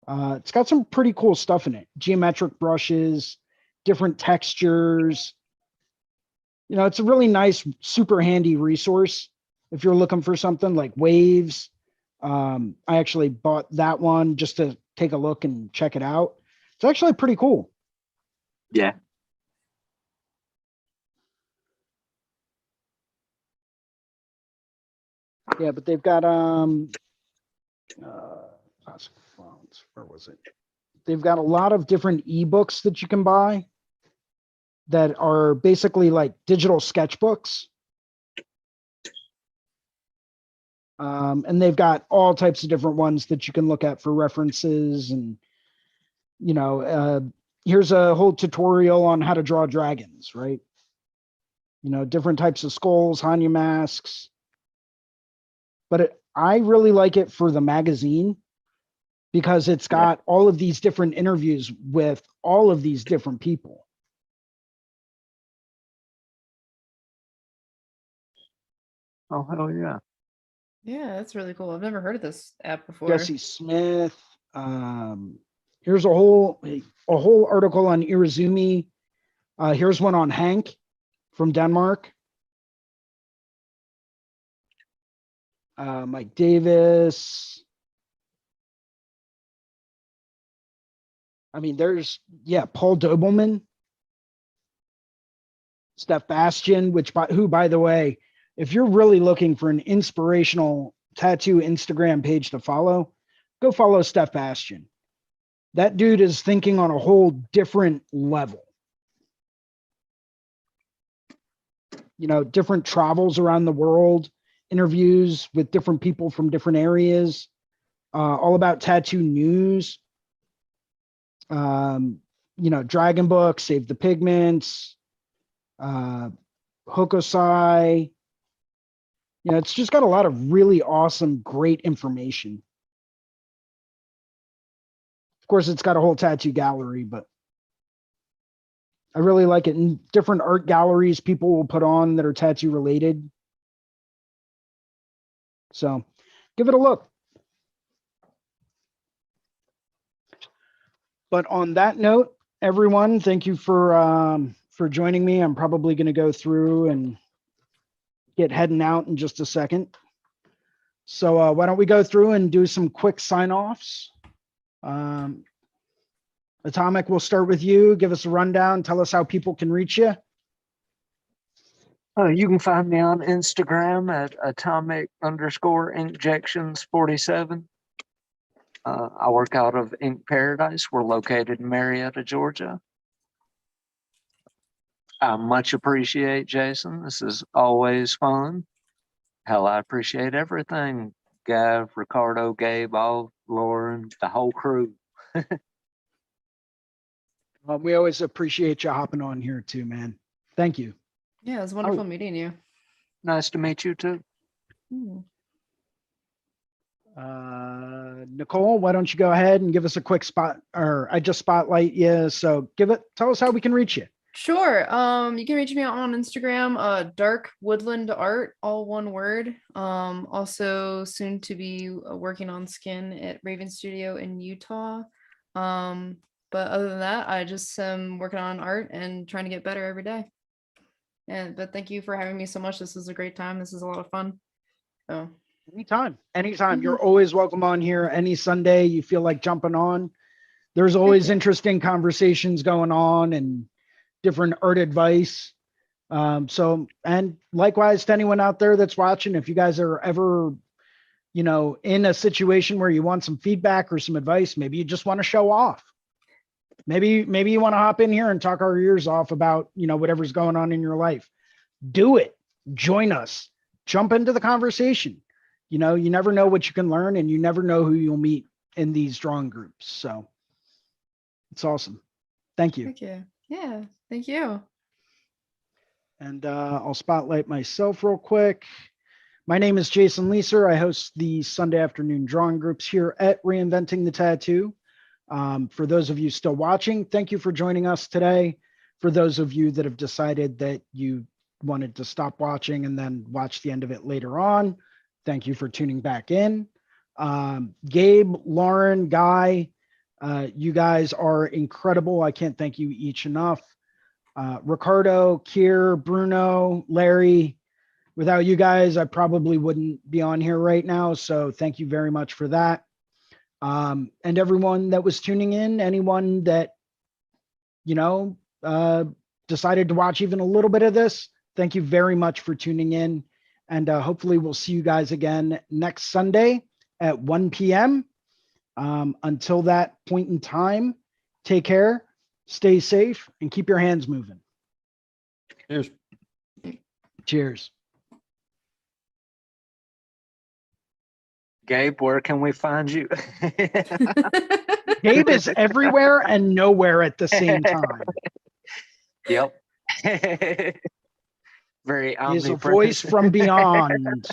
It's got some pretty cool stuff in it. Geometric brushes, different textures. You know, it's a really nice, super handy resource if you're looking for something like waves. I actually bought that one just to take a look and check it out. It's actually pretty cool. Yeah. Yeah, but they've got classic fonts. Where was it? They've got a lot of different ebooks that you can buy that are basically like digital sketchbooks. And they've got all types of different ones that you can look at for references. And, you know, here's a whole tutorial on how to draw dragons, right? You know, different types of skulls, Hanya masks. But I really like it for the magazine because it's got all of these different interviews with all of these different people. Oh, hell yeah. Yeah, that's really cool. I've never heard of this app before. Jesse Smith. Here's a whole article on Irizumi. Here's one on Hank from Denmark. Mike Davis. I mean, there's, Paul Dobelman. Steph Bastian, who, by the way, if you're really looking for an inspirational tattoo Instagram page to follow, go follow Steph Bastian. That dude is thinking on a whole different level. You know, different travels around the world, interviews with different people from different areas, all about tattoo news. You know, Dragon Book, Save the Pigments, Hokusai. You know, it's just got a lot of really awesome, great information. Of course, it's got a whole tattoo gallery, but I really like it. And different art galleries people will put on that are tattoo related. So give it a look. But on that note, everyone, thank you for joining me. I'm probably going to go through and get heading out in just a second. So why don't we go through and do some quick sign-offs? Atomic, we'll start with you. Give us a rundown. Tell us how people can reach you. You can find me on Instagram at atomic_injections47. I work out of Ink Paradise. We're located in Marietta, Georgia. I much appreciate Jason. This is always fun. Hell, I appreciate everything. Gav, Ricardo, Gabe, all Lauren, the whole crew. We always appreciate you hopping on here too, man. Thank you. Yeah, it was wonderful meeting you. Nice to meet you too. Nicole, why don't you go ahead and give us a quick spot, or I just spotlight you. So tell us how we can reach you. Sure. You can reach me on Instagram, Dark Woodland Art, all one word. Also soon to be working on skin at Raven Studio in Utah. But other than that, I just am working on art and trying to get better every day. But thank you for having me so much. This is a great time. This is a lot of fun. So anytime. You're always welcome on here. Any Sunday you feel like jumping on. There's always interesting conversations going on and different art advice. And likewise to anyone out there that's watching, if you guys are ever, you know, in a situation where you want some feedback or some advice, maybe you just want to show off. Maybe you want to hop in here and talk our ears off about, you know, whatever's going on in your life. Do it. Join us. Jump into the conversation. You know, you never know what you can learn, and you never know who you'll meet in these drawing groups. So it's awesome. Thank you. thank you. Yeah, thank you. And I'll spotlight myself real quick. My name is Jason Leeser. I host the Sunday afternoon drawing groups here at Reinventing the Tattoo. For those of you still watching, thank you for joining us today. For those of you that have decided that you wanted to stop watching and then watch the end of it later on, thank you for tuning back in. Gabe, Lauren, Guy, you guys are incredible. I can't thank you each enough. Ricardo, Kier, Bruno, Larry, without you guys, I probably wouldn't be on here right now. So thank you very much for that. And everyone that was tuning in, anyone that, decided to watch even a little bit of this, thank you very much for tuning in. And hopefully we'll see you guys again next Sunday at 1 p.m. Until that point in time, take care, stay safe, and keep your hands moving. Cheers. Cheers. Gabe, where can we find you? Gabe is everywhere and nowhere at the same time. Yep. Very He is a omnipresent. voice from beyond.